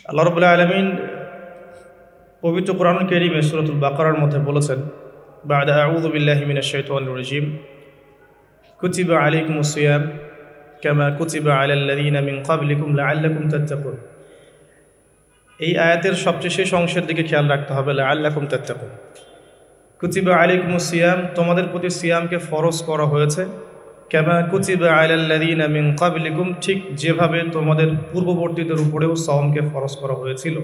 আল্লাহ রাব্বুল আলামিন পবিত্র কোরআনুল কারীমে সূরাতুল বাকারার মধ্যে বলেছেন, বা'দা আউযু বিল্লাহি মিনাশ শাইতানির রাজীম, কুতিবা আলাইকুমুস সিয়াম কামা কুতিবা আলাল লাযীনা মিন ক্বাবলিকুম লাআল্লাকুম তাত্তাকুন। এই আয়াতের সবচেয়ে শেষ অংশের দিকে খেয়াল রাখতে হবে, লাআল্লাকুম তাত্তাকুন। কুতিবা আলাইকুমুস সিয়াম, তোমাদের প্রতি সিয়ামকে ফরজ করা হয়েছে, কামা কুতিবা আলাল লাযীনা মিন ক্বাবলিকুম, ঠিক যেভাবে তোমাদের পূর্ববর্তীদের উপরেও সাওমকে ফরজ করা হয়েছিল।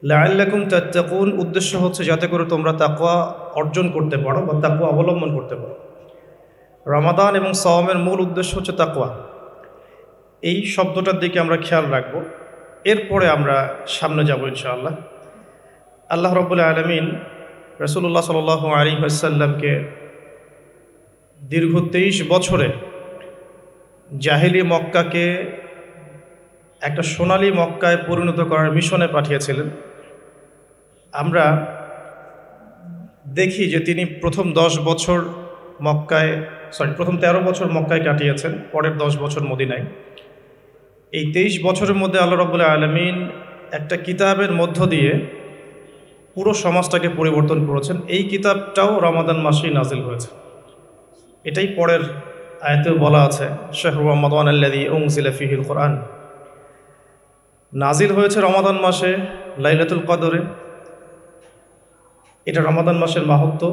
লাআল্লাকুম তাত্তাকুন, উদ্দেশ্য হচ্ছে যাতে করে তোমরা তাকওয়া অর্জন করতে পারো বা তাকওয়া অবলম্বন করতে পারো। রমাদান এবং সাওমের মূল উদ্দেশ্য হচ্ছে তাকওয়া। এই শব্দটার দিকে আমরা খেয়াল রাখব, এরপরে আমরা সামনে যাব ইনশাআল্লাহ। আল্লাহ রাব্বুল আলামিন রাসূলুল্লাহ সাল্লাল্লাহু আলাইহি ওয়াসাল্লামকে দীর্ঘ 23 বছরে জাহেলি মক্কাকে একটা সোনালী মক্কায় পরিণত করার মিশনে পাঠিয়েছিলেন। আমরা দেখি যে তিনি প্রথম 13 বছর মক্কায় কাটিয়েছেন, পরের 10 বছর মদিনায়। এই 23 বছরের মধ্যে আল্লাহ রাব্বুল আলামিন একটা কিতাবের মধ্য দিয়ে পুরো সমাজটাকে পরিবর্তন করেছেন। এই কিতাবটাও রমাদান মাসেই নাজিল হয়েছে। এটাই পরের আয়াতেও বলা আছে, শাহরু রমাদান আল্লাযী উনজিলা ফীহিল কুরআন। নাজিল হয়েছে রমাদান মাসে লাইলাতুল কদরে। এটা রমাদান মাসের মাহাত্ম্য।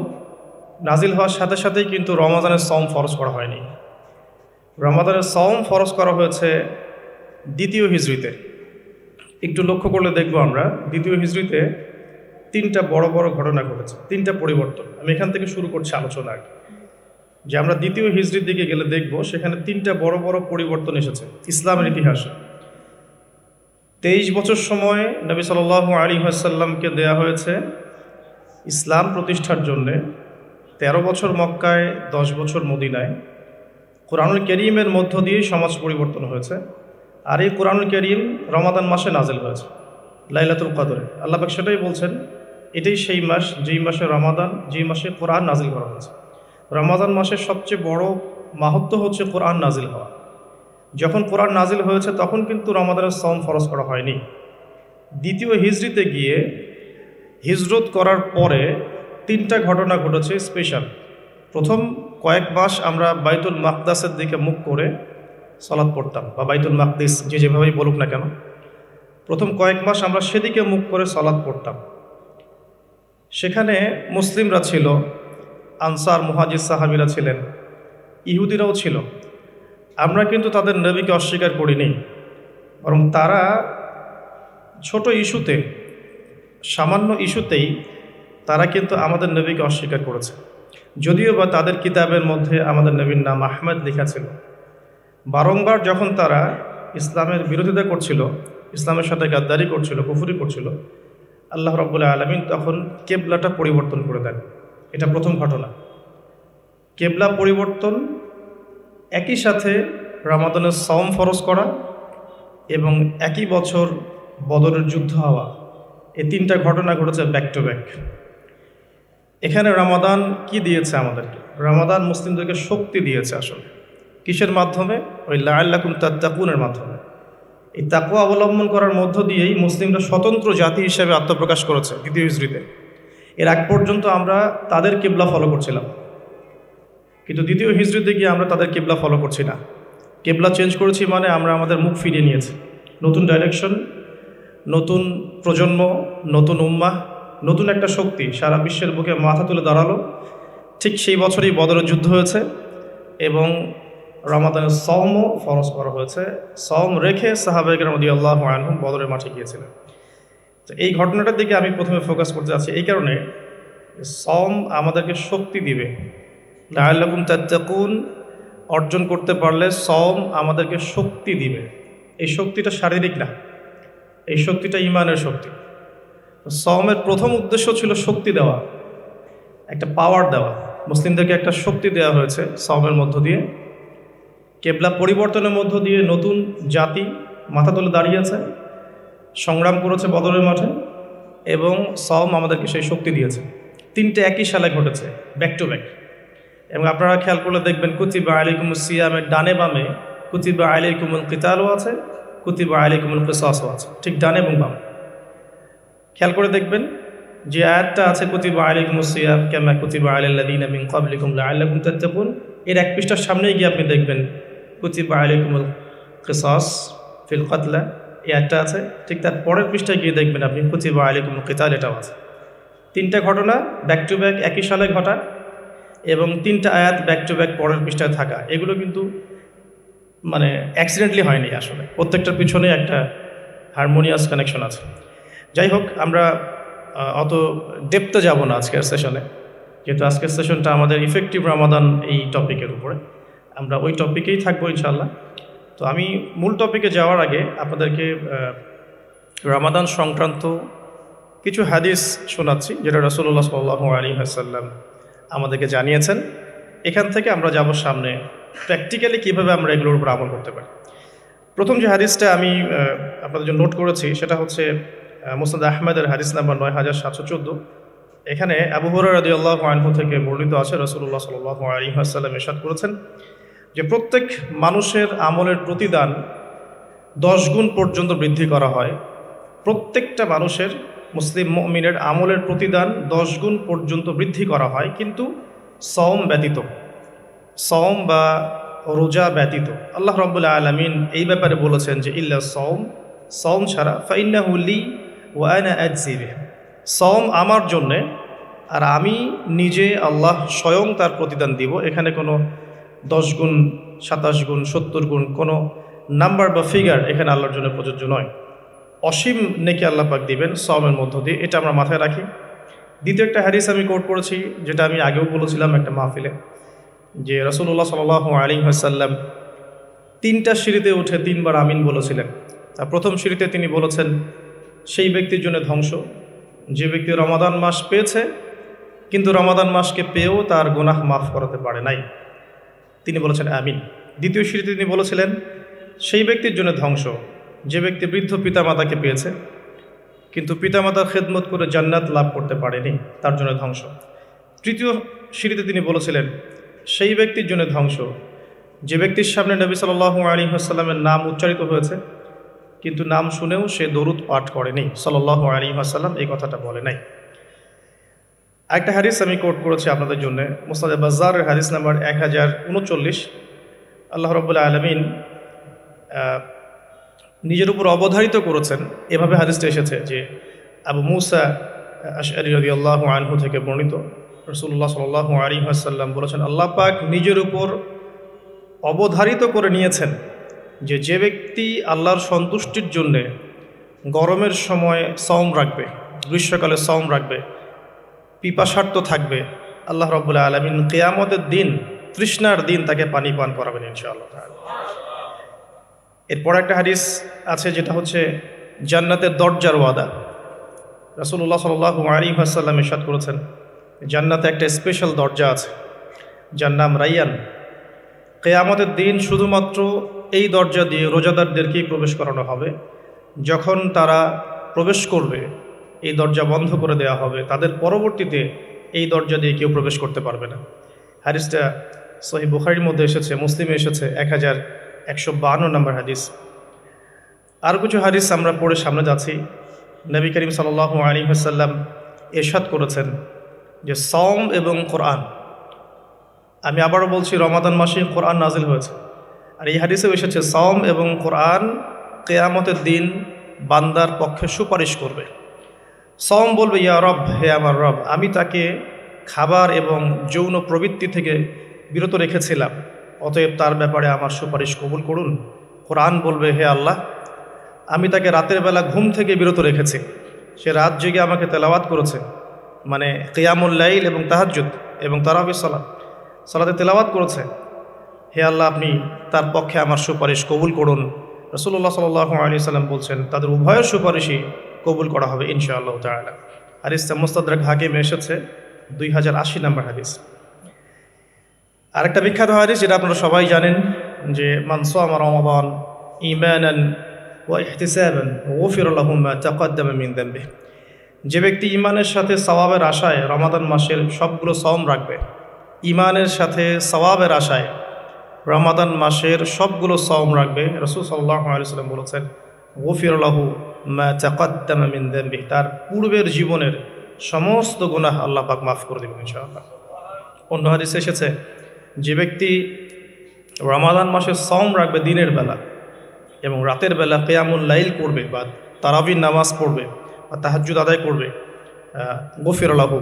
নাজিল হওয়ার সাথে সাথেই কিন্তু রমাদানের সাওম ফরজ করা হয়নি। রমাদানের সাওম ফরজ করা হয়েছে দ্বিতীয় হিজরিতে। একটু লক্ষ্য করলে দেখব আমরা দ্বিতীয় হিজরিতে 3টা বড় বড় ঘটনা ঘটেছে, 3টা পরিবর্তন। আমি এখান থেকে শুরু করছি আলোচনা। যে আমরা দ্বিতীয় হিজরির দিকে গেলে দেখব সেখানে 3টা বড় বড় পরিবর্তন এসেছে ইসলামের ইতিহাসে। 23 বছর সময় নবী সাল্লাল্লাহু আলাইহি ওয়াসাল্লামকে দেয়া হয়েছে ইসলাম প্রতিষ্ঠার জন্যে। 13 বছর মক্কায়, 10 বছর মদিনায়। কোরআনুল কারীমের মধ্য দিয়ে সমাজ পরিবর্তন হয়েছে। আর এই কোরআনুল কারীম রমাদান মাসে নাজিল হয়েছে লাইলাতুল কদরে। আল্লাহ পাক সেটাই বলছেন, এটাই সেই মাস যেই মাসে রমাদান, যেই মাসে কোরআন নাজিল করা হয়েছে। রমাদান মাসের সবচেয়ে বড় মাহাত্ম্য হচ্ছে কোরআন নাজিল হওয়া। যখন কোরআন নাজিল হয়েছে তখন কিন্তু রমাদানের সাওম ফরজ করা হয়নি। দ্বিতীয় হিজরিতে গিয়ে হিজরত করার পরে 3টা ঘটনা ঘটেছে স্পেশাল। প্রথম কয়েক মাস আমরা বাইতুল মাকদাসের দিকে মুখ করে সালাত পড়তাম, বা বাইতুল মাকদিস যে যেভাবেই বলুক না কেন, প্রথম কয়েক মাস আমরা সেদিকে মুখ করে সালাত পড়তাম। সেখানে মুসলিমরা ছিল, আনসার মুহাজির সাহাবীরা ছিলেন, ইহুদিরাও ছিল। আমরা কিন্তু তাদের নবীকে অস্বীকার করিনি, বরং তারা ছোট ইস্যুতে, সামান্য ইস্যুতেই তারা কিন্তু আমাদের নবীকে অস্বীকার করেছে। যদিও বা তাদের কিতাবের মধ্যে আমাদের নবীর নাম আহমেদ লেখা ছিল। বারংবার যখন তারা ইসলামের বিরোধিতা করছিল, ইসলামের সাথে গাদ্দারি করছিল, কুফরি করছিল, আল্লাহ রাব্বুল আলামিন তখন কেবলাটা পরিবর্তন করে দেন। এটা প্রথম ঘটনা। কেবলা পরিবর্তন, একই সাথে রমাদানের সাওম ফরজ করা এবং একই বছর বদরের যুদ্ধ হওয়া, এই 3টা ঘটনা ঘটেছে ব্যাক টু ব্যাক। এখানে রমাদান কি দিয়েছে আমাদেরকে? রমাদান মুসলিমদেরকে শক্তি দিয়েছে। আসলে কিসের মাধ্যমে? ওই লাআল্লাকুম তাত্তাকুনের মাধ্যমে। এই তাকওয়া অবলম্বন করার মধ্য দিয়েই মুসলিমরা স্বতন্ত্র জাতি হিসেবে আত্মপ্রকাশ করেছে দ্বিতীয় হিজরিতে। এর আগ পর্যন্ত আমরা তাদের কিবলা ফলো করছিলাম, কিন্তু দ্বিতীয় হিজরিতে গিয়ে আমরা তাদের কিবলা ফলো করছি না। কিবলা চেঞ্জ করেছি মানে আমরা আমাদের মুখ ফিরিয়ে নিয়েছি। নতুন ডাইরেকশন, নতুন প্রজন্ম, নতুন উম্মাহ, নতুন একটা শক্তি সারা বিশ্বের বুকে মাথা তুলে দাঁড়ালো। ঠিক সেই বছরই বদরের যুদ্ধ হয়েছে এবং রমাদানের সাওমও ফরজ করা হয়েছে। সাওম রেখে সাহাবায়ে কেরাম রাদিয়াল্লাহু আনহুম বদরের মাঠে গিয়েছিলেন। তো এই ঘটনাটার দিকে আমি প্রথমে ফোকাস করতে যাচ্ছি এই কারণে, সাওম আমাদেরকে শক্তি দিবে। লাআল্লাকুম তাত্তাকুন অর্জন করতে পারলে সাওম আমাদেরকে শক্তি দিবে। এই শক্তিটা শারীরিক না, এই শক্তিটা ঈমানের শক্তি। সাওমের প্রথম উদ্দেশ্য ছিল শক্তি দেওয়া, একটা পাওয়ার দেওয়া। মুসলিমদেরকে একটা শক্তি দেওয়া হয়েছে সাওমের মধ্য দিয়ে। কেবলা পরিবর্তনের মধ্য দিয়ে নতুন জাতি মাথা তুলে দাঁড়িয়েছে, সংগ্রাম করেছে বদরের মাঠে, এবং সাওম আমাদেরকে সেই শক্তি দিয়েছে। 3টে একই সালে ঘটেছে, ব্যাক টু ব্যাক। এবং আপনারা খেয়াল করলে দেখবেন কুতিবা আলাইকুমুস সিয়ামের ডানে বামে কুতিবা আলাইকুমুল কিতালও আছে, কুতিবা আলাইকুমুল কিসাস আছে, ঠিক ডান এবং বাম। খেয়াল করে দেখবেন যে আয়াতটা আছে কুতিবা আলাইকুমুস সিয়াম কামা কুতিবা আলাল লাযিনা মিন ক্বাবলিকুম লাআল্লাকুম তাত্তাকুন, এর এক পৃষ্ঠার সামনেই গিয়ে আপনি দেখবেন কুতিবা আলাইকুমুল কিসাস ফিল কাতলা, এই আয়াতটা আছে। ঠিক তার পরের পৃষ্ঠায় গিয়ে দেখবেন আপনি কুতিবা আলাইকুমুল কিতাল, এটাও আছে। তিনটা ঘটনা ব্যাক টু ব্যাক একই সালে ঘটা এবং তিনটা আয়াত ব্যাক টু ব্যাক পরের পৃষ্ঠায় থাকা, এগুলো কিন্তু মানে অ্যাক্সিডেন্টলি হয়নি, আসলে প্রত্যেকটার পিছনে একটা হারমোনিয়াস কানেকশন আছে। যাই হোক, আমরা অত ডেপতে যাব না আজকের সেশনে, যেহেতু আজকের সেশনটা আমাদের ইফেক্টিভ রমাদান এই টপিকের উপরে, আমরা ওই টপিকেই থাকবো ইনশাআল্লাহ। তো আমি মূল টপিকে যাওয়ার আগে আপনাদেরকে রমাদান সংক্রান্ত কিছু হাদিস শোনাচ্ছি, যেটা রাসূলুল্লাহ সাল্লাল্লাহু আলাইহি ওয়াসাল্লাম আমাদেরকে জানিয়েছেন। এখান থেকে আমরা যাব সামনে প্র্যাকটিক্যালি কীভাবে আমরা এগুলোর উপর আমল করতে পারি। প্রথম যে হাদিসটা আমি আপনাদের জন্য নোট করেছি সেটা হচ্ছে মুসনাদ আহমেদের হাদিস নাম্বার ৯৭১৪। এখানে আবু হুরায়রা রাদিয়াল্লাহু আনহু থেকে বর্ণিত আছে, রাসূলুল্লাহ সাল্লাল্লাহু আলাইহি ওয়াসাল্লাম ইরশাদ করেছেন যে প্রত্যেক মানুষের আমলের প্রতিদান 10 গুণ পর্যন্ত বৃদ্ধি করা হয়। প্রত্যেকটা মানুষের, মুসলিম মুমিনের আমলের প্রতিদান 10 গুণ পর্যন্ত বৃদ্ধি করা হয়, কিন্তু সওম ব্যতীত, সওম বা রোজা ব্যতীত। আল্লাহ রাব্বুল আলামিন এই ব্যাপারে বলেছেন যে ইল্লা সওম, সওম ছাড়া, ফাইন্নাহু লি ওয়া আনা আজজি বিহি, সওম আমার জন্যে আর আমি নিজে আল্লাহ স্বয়ং তার প্রতিদান দিব। এখানে কোনো 10 গুণ, 27 গুণ, 70 গুণ কোনো নাম্বার বা ফিগার এখানে আল্লাহর জন্য প্রযোজ্য নয়। অসীম নেকি আল্লাহ পাক দিবেন সওমের মধ্য দিয়ে, এটা আমরা মাথায় রাখি। দ্বিতীয় একটা হাদিস আমি কোট করেছি, যেটা আমি আগেও বলেছিলাম একটা মাহফিলে, যে রাসূলুল্লাহ সাল্লাল্লাহু আলাইহি ওয়াসাল্লাম 3টা সিঁড়িতে উঠে 3 বার আমিন বলেছিলেন। তার প্রথম সিঁড়িতে তিনি বলেছেন সেই ব্যক্তির জন্য ধ্বংস যে ব্যক্তি রমাদান মাস পেয়েছে কিন্তু রমাদান মাসকে পেয়েও তার গুনাহ মাফ করাতে পারে নাই, তিনি বলেছেন আমিন। দ্বিতীয় সিঁড়িতে তিনি বলেছিলেন সেই ব্যক্তির জন্য ধ্বংস যে ব্যক্তি বৃদ্ধ পিতামাতাকে পেয়েছে কিন্তু পিতামাতার খেদমত করে জান্নাত লাভ করতে পারেনি, তার জন্য ধ্বংস। তৃতীয় সিঁড়িতে তিনি বলেছিলেন সেই ব্যক্তির জন্য ধ্বংস যে ব্যক্তির সামনে নবী সাল্লাল্লাহু আলাইহি ওয়াসাল্লামের নাম উচ্চারিত হয়েছে কিন্তু নাম শুনেও সে দরুদ পাঠ করেনি, সাল্লাল্লাহু আলাইহি ওয়াসাল্লাম এই কথাটা বলে নাই। আরেকটা হাদিস আমি কোট করেছি আপনাদের জন্য, মুসনাদ বাজ্জারের হাদিস নাম্বার 1039। আল্লাহ রাব্বুল আলামিন নিজের উপর অবধারিত করেছেন, এভাবে হাদিসটা এসেছে যে আবু মুসা আশআরী রাদিয়াল্লাহু আনহু থেকে বর্ণিত, রাসূলুল্লাহ সাল্লাল্লাহু আলাইহি ওয়াসাল্লাম বলেছেন আল্লাহ পাক নিজের উপর অবধারিত করে নিয়েছেন যে যে ব্যক্তি আল্লাহর সন্তুষ্টির জন্যে গরমের সময় সওম রাখবে, গ্রীষ্মকালে সওম রাখবে, পিপাসার্ত থাকবে, আল্লাহ রাব্বুল আলামিন কিয়ামতের দিন, তৃষ্ণার দিন তাকে পানি পান করাবেন ইনশাআল্লাহ তাআলা। এরপর একটা হাদিস আছে যেটা হচ্ছে জান্নাতের দরজার ওয়াদা। রাসূলুল্লাহ সাল্লাল্লাহু আলাইহি ওয়াসাল্লাম ইরশাদ করেছেন জান্নাতে একটা স্পেশাল দরজা আছে যার নাম রাইয়ান। কিয়ামতের দিন শুধুমাত্র এই দরজা দিয়ে রোজাদারদেরকেই প্রবেশ করানো হবে। যখন তারা প্রবেশ করবে এই দরজা বন্ধ করে দেওয়া হবে, তাদের পরবর্তীতে এই দরজা দিয়ে কেউ প্রবেশ করতে পারবে না। হাদিসটা সহিহ বুখারীর মধ্যে এসেছে, মুসলিমে এসেছে 1152 নম্বর হাদিস। আর কিছু হাদিস আমরা পড়ে সামনে যাচ্ছি। নবী করিম সাল্লাল্লাহু আলাইহি ওয়াসাল্লাম ইরশাদ করেছেন যে সওম এবং কোরআন, আমি আবারও বলছি রমাদান মাসে কোরআন নাজিল হয়েছে, আর এই হাদিসেও এসেছে সওম এবং কোরআন কিয়ামতের দিন বান্দার পক্ষে সুপারিশ করবে। সওম বলবে ইয়া রব, হে আমার রব, আমি তাকে খাবার এবং যৌন প্রবৃত্তি থেকে বিরত রেখেছিলাম, অতএব তার ব্যাপারে আমার সুপারিশ কবুল করুন। কোরআন বলবে হে আল্লাহ, আমি তাকে রাতের বেলা ঘুম থেকে বিরত রেখেছি, সে রাত জেগে আমাকে তেলাওয়াত করেছে, মানে কিয়ামুল লাইল এবং তাহাজ্জুদ এবং তারাবির সালাতে তেলাওয়াত করেছে, হে আল্লাহ আপনি তার পক্ষে আমার সুপারিশ কবুল করুন। রাসূলুল্লাহ সাল্লাল্লাহু আলাইহি ওয়াসাল্লাম বলছেন তাদের উভয়ের সুপারিশই কবুল করা হবে ইনশাআল্লাহ তাআলা। হাদিসটা মুস্তাদরাক হাকিমে এসেছে 2080 নম্বর হাদিস। আরেকটা বিখ্যাত হাদিস যেটা আপনারা সবাই জানেন যে মান সামা রমাদান ঈমানান ওয়া ইহতিসাবান গুফিরা লাহু মা তাকদ্দামা মিন যামবিহি, যে ব্যক্তি ঈমানের সাথে সওয়াবের আশায় রমাদান মাসের সবগুলো সওম রাখবে, ঈমানের সাথে সওয়াবের আশায় রমাদান মাসের সবগুলো সওম রাখবে, রাসূল সাল্লাল্লাহু আলাইহি ওয়াসাল্লাম বলেছেন গুফির লাহু মা তাকাদ্দামা মিন যামবিহি, তার পূর্বের জীবনের সমস্ত গুনাহ আল্লাহ পাক মাফ করে দেবেন ইনশাআল্লাহ। অন্য হাদিসে এসেছে যে ব্যক্তি রমাদান মাসের সওম রাখবে দিনের বেলা এবং রাতের বেলা কিয়ামুল লাইল করবে বা তারাবির নামাজ পড়বে বা তাহাজ্জুদ আদায় করবে, গফির লাহু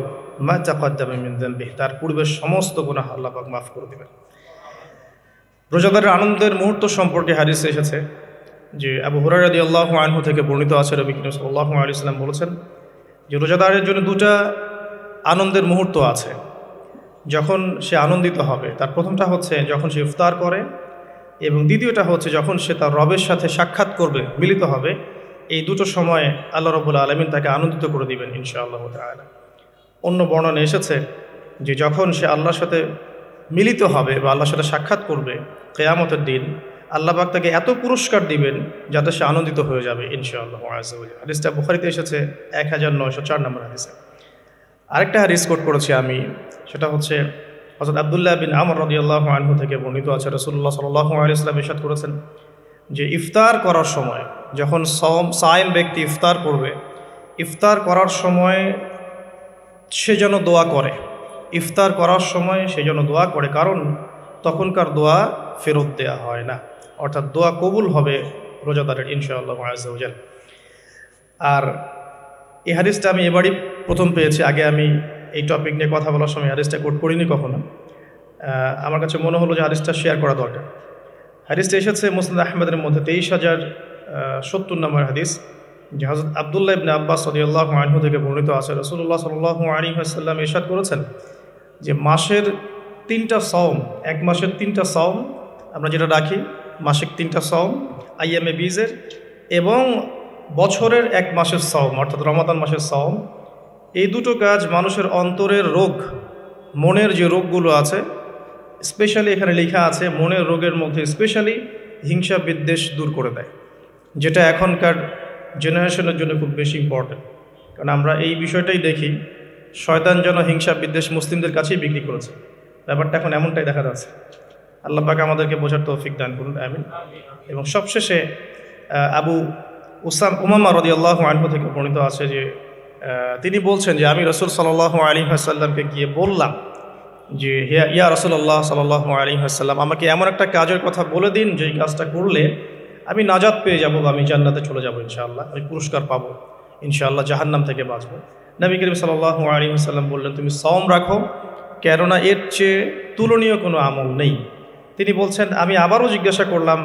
মা তাকাদ্দামা মিন যামবিহি, তার পূর্বের সমস্ত গুনাহ আল্লাহ পাক মাফ করে দেবেন। রোজাদারের আনন্দের মুহূর্ত সম্পর্কে হাদিসে এসেছে যে আবু হুরায়রা রাদিয়াল্লাহু আনহু থেকে বর্ণিত আছে, নবী করিম সাল্লাল্লাহু আলাইহি ওয়াসাল্লাম বলেছেন যে রোজাদারের জন্য দুটা আনন্দের মুহূর্ত আছে যখন সে আনন্দিত হবে। তার প্রথমটা হচ্ছে যখন সে ইফতার করে এবং দ্বিতীয়টা হচ্ছে যখন সে তার রবের সাথে সাক্ষাৎ করবে, মিলিত হবে। এই দুটো সময়ে আল্লাহ রাব্বুল আলামিন তাকে আনন্দিত করে দিবেন ইনশাআল্লাহ তাআলা। অন্য বর্ণনা এসেছে যে যখন সে আল্লাহর সাথে মিলিত হবে বা আল্লাহর সাথে সাক্ষাৎ করবে কিয়ামতের দিন, আল্লাহ পাক তাকে এত পুরস্কার দিবেন যাতে সে আনন্দিত হয়ে যাবে ইনশাআল্লাহ আযজা ওয়া জাল্লা। হাদিসটা বুখারীতে এসেছে 1904 নম্বর হাদিসে। আরেকটা হাদিস কোট করেছি আমি, সেটা হচ্ছে হযরত আব্দুল্লাহ বিন আমর রাদিয়াল্লাহু আনহু থেকে বর্ণিত আছে, রাসূলুল্লাহ সাল্লাল্লাহু আলাইহি ওয়াসাল্লাম ইরশাদ করেছেন যে ইফতার করার সময় যখন সায়েম ব্যক্তি ইফতার করবে, ইফতার করার সময় সে যেন দোয়া করে, ইফতার করার সময় সে যেন দোয়া করে, কারণ তখনকার দোয়া ফেরত দেয়া হয় না, অর্থাৎ দোয়া কবুল হবে রোজাদারের ইনশাআল্লাহ আযজা ওয়া জাল্লা। আর এই হাদিসটা আমি এবারই প্রথম পেয়েছি, আগে আমি এই টপিক নিয়ে কথা বলার সময় হাদিসটা কোট করিনি কখনো। আমার কাছে মনে হলো যে হাদিসটা শেয়ার করা দরকার। হাদিসটা এসেছে মুসনাদ আহমদের মধ্যে 23,070 নম্বর হাদিস, যে হযরত আব্দুল্লাহ ইবনে আব্বাস রাদিয়াল্লাহু আনহু থেকে বর্ণিত আছে, রাসূলুল্লাহ সাল্লাল্লাহু আলাইহি ওয়াসাল্লাম ইরশাদ করেছেন যে মাসের 3টা সওম, এক মাসের 3টা সওম আমরা যেটা রাখি, মাসিক 3টা সওম আইয়ামে বীজের, এবং বছরের এক মাসের সওম অর্থাৎ রমাদান মাসের সওম, এই দুটো কাজ মানুষের অন্তরের রোগ, মনের যে রোগগুলো আছে, স্পেশালি এখানে লেখা আছে মনের রোগের মধ্যে স্পেশালি হিংসা বিদ্বেষ দূর করে দেয়, যেটা এখনকার জেনারেশনের জন্য খুব বেশি ইম্পর্টেন্ট। কারণ আমরা এই বিষয়টাই দেখি, শয়তান যেন হিংসা বিদ্বেষ মুসলিমদের কাছেই বিক্রি করেছে, ব্যাপারটা এখন এমনটাই দেখা যাচ্ছে। আল্লাহ পাক আমাদেরকে বোঝার তৌফিক দান করুন, আমিন। এবং সবশেষে আবু উমামা রাদিয়াল্লাহু আনহু থেকে বর্ণিত আছে যে তিনি বলছেন যে আমি রাসূল সাল্লাল্লাহু আলাইহি ওয়াসাল্লামকে গিয়ে বললাম যে ইয়া রাসূলুল্লাহ সাল্লাল্লাহু আলাইহি ওয়াসাল্লাম, আমাকে এমন একটা কাজের কথা বলে দিন যেই কাজটা করলে আমি নাজাত পেয়ে যাব বা আমি জান্নাতে চলে যাব ইনশাআল্লাহ, আমি পুরস্কার পাবো ইনশাআল্লাহ, জাহান্নাম থেকে বাঁচবো। নবী করিম সাল্লাল্লাহু আলাইহি ওয়াসাল্লাম বললেন তুমি সওম রাখো, কেননা এর চেয়ে তুলনীয় কোনো আমল নেই। তিনি বলছেন আমি আবারও জিজ্ঞাসা করলাম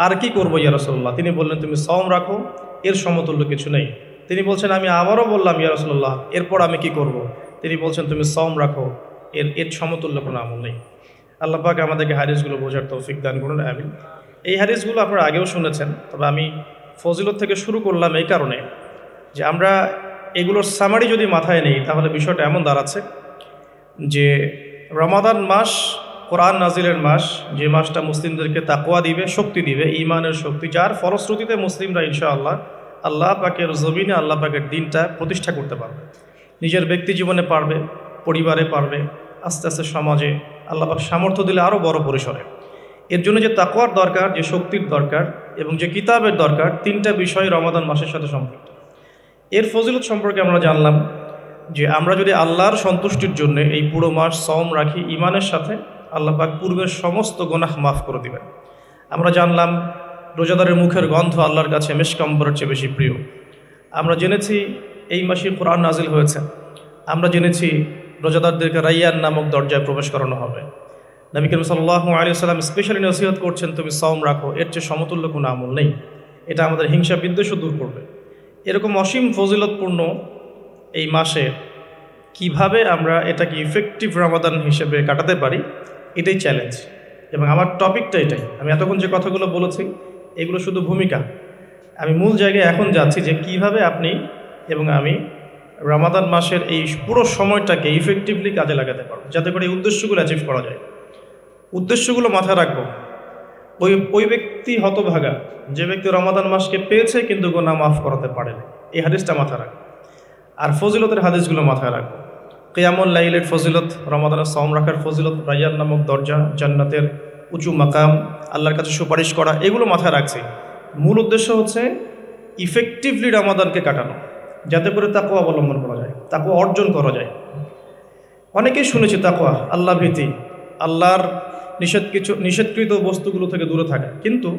আর কি করবো ইয়া রাসূলুল্লাহ, তিনি বললেন তুমি সওম রাখো, এর সমতুল্য কিছু নেই। তিনি বলছেন আমি আবারও বললাম ইয়া রাসূলুল্লাহ এরপর আমি কি করব, তিনি বলছেন তুমি সওম রাখো, এর সমতুল্য কোনো আমল নেই। আল্লাহ পাক আমাদেরকে হাদিসগুলো বোঝার তৌফিক দান করুন, আমিন। এই হাদিসগুলো আপনারা আগেও শুনেছেন, তবে আমি ফজিলত থেকে শুরু করলাম এই কারণে যে আমরা এগুলোর সামারি যদি মাথায় নেই তাহলে বিষয়টা এমন দাঁড়াচ্ছে যে রমাদান মাস কোরআন নাজিলের মাস, যে মাসটা মুসলিমদেরকে তাকওয়া দিবে, শক্তি দিবে, ঈমানের শক্তি, যার ফলশ্রুতিতে মুসলিমরা ইনশাআল্লাহ আল্লাহ পাকের জমিনে আল্লাহ পাকের দিনটা প্রতিষ্ঠা করতে পারবে, নিজের ব্যক্তি জীবনে পারবে, পরিবারে পারবে, আস্তে আস্তে সমাজে আল্লাহ পাক সামর্থ্য দিলে আরও বড় পরিসরে। এর জন্য যে তাকওয়ার দরকার, যে শক্তির দরকার এবং যে কিতাবের দরকার, 3টা বিষয় রমাদান মাসের সাথে সম্পৃক্ত। এর ফজিলত সম্পর্কে আমরা জানলাম যে আমরা যদি আল্লাহর সন্তুষ্টির জন্য এই পুরো মাস সওম রাখি ঈমানের সাথে, আল্লাহ পাক পূর্বের সমস্ত গুনাহ মাফ করে দিবেন। আমরা জানলাম রোজাদারের মুখের গন্ধ আল্লাহর কাছে মিশকাম্বরের চেয়ে বেশি প্রিয়। আমরা জেনেছি এই মাসে কোরআন নাজিল হয়েছে। আমরা জেনেছি রোজাদারদেরকে রাইয়ান নামক দরজায় প্রবেশ করানো হবে। নবী করিম সাল্লাল্লাহু আলাইহি ওয়াসাল্লাম স্পেশালি নসিহত করছেন তুমি সওম রাখো, এর চেয়ে সমতুল্য কোনো আমল নেই, এটা আমাদের হিংসা বিদ্বেষও দূর করবে। এরকম অসীম ফজিলতপূর্ণ এই মাসে কিভাবে আমরা এটাকে ইফেক্টিভ রমাদান হিসেবে কাটাতে পারি, এটাই চ্যালেঞ্জ। এবং আমার টপিকটা এটাই, আমি এতক্ষণ যে কথাগুলো বলেছি এগুলো শুধু ভূমিকা, আমি মূল জায়গায় এখন যাচ্ছি যে কিভাবে আপনি এবং আমি রমাদান মাসের এই পুরো সময়টাকে ইফেক্টিভলি কাজে লাগাতে পারবো, যাতে করে এই উদ্দেশ্যগুলো অ্যাচিভ করা যায়। উদ্দেশ্যগুলো মাথায় রাখবো। ওই ব্যক্তি হতভাগা যে ব্যক্তি রমাদান মাসকে পেয়েছে কিন্তু গুনাহ মাফ করাতে পারেনি, এই হাদিসটা মাথায় রাখবো। আর ফজিলতের হাদিসগুলো মাথায় রাখবো। কিয়ামুল লাইলের ফজিলত, রমাদানের সওম রাখার ফজিলত, রাইয়ান নামক দরজা, জান্নাতের উঁচু মাকাম, আল্লাহর কাছে সুপারিশ করা, এগুলো মাথায় রাখছি। মূল উদ্দেশ্য হচ্ছে ইফেক্টিভলি রমাদানকে কাটানো, যাতে করে তাকওয়া অবলম্বন করা যায়, তাকওয়া অর্জন করা যায়। অনেকেই শুনেছি তাকওয়া, আল্লাহ ভীতি, আল্লাহর নিষেধকৃত বস্তুগুলো থেকে দূরে থাকা, কিন্তু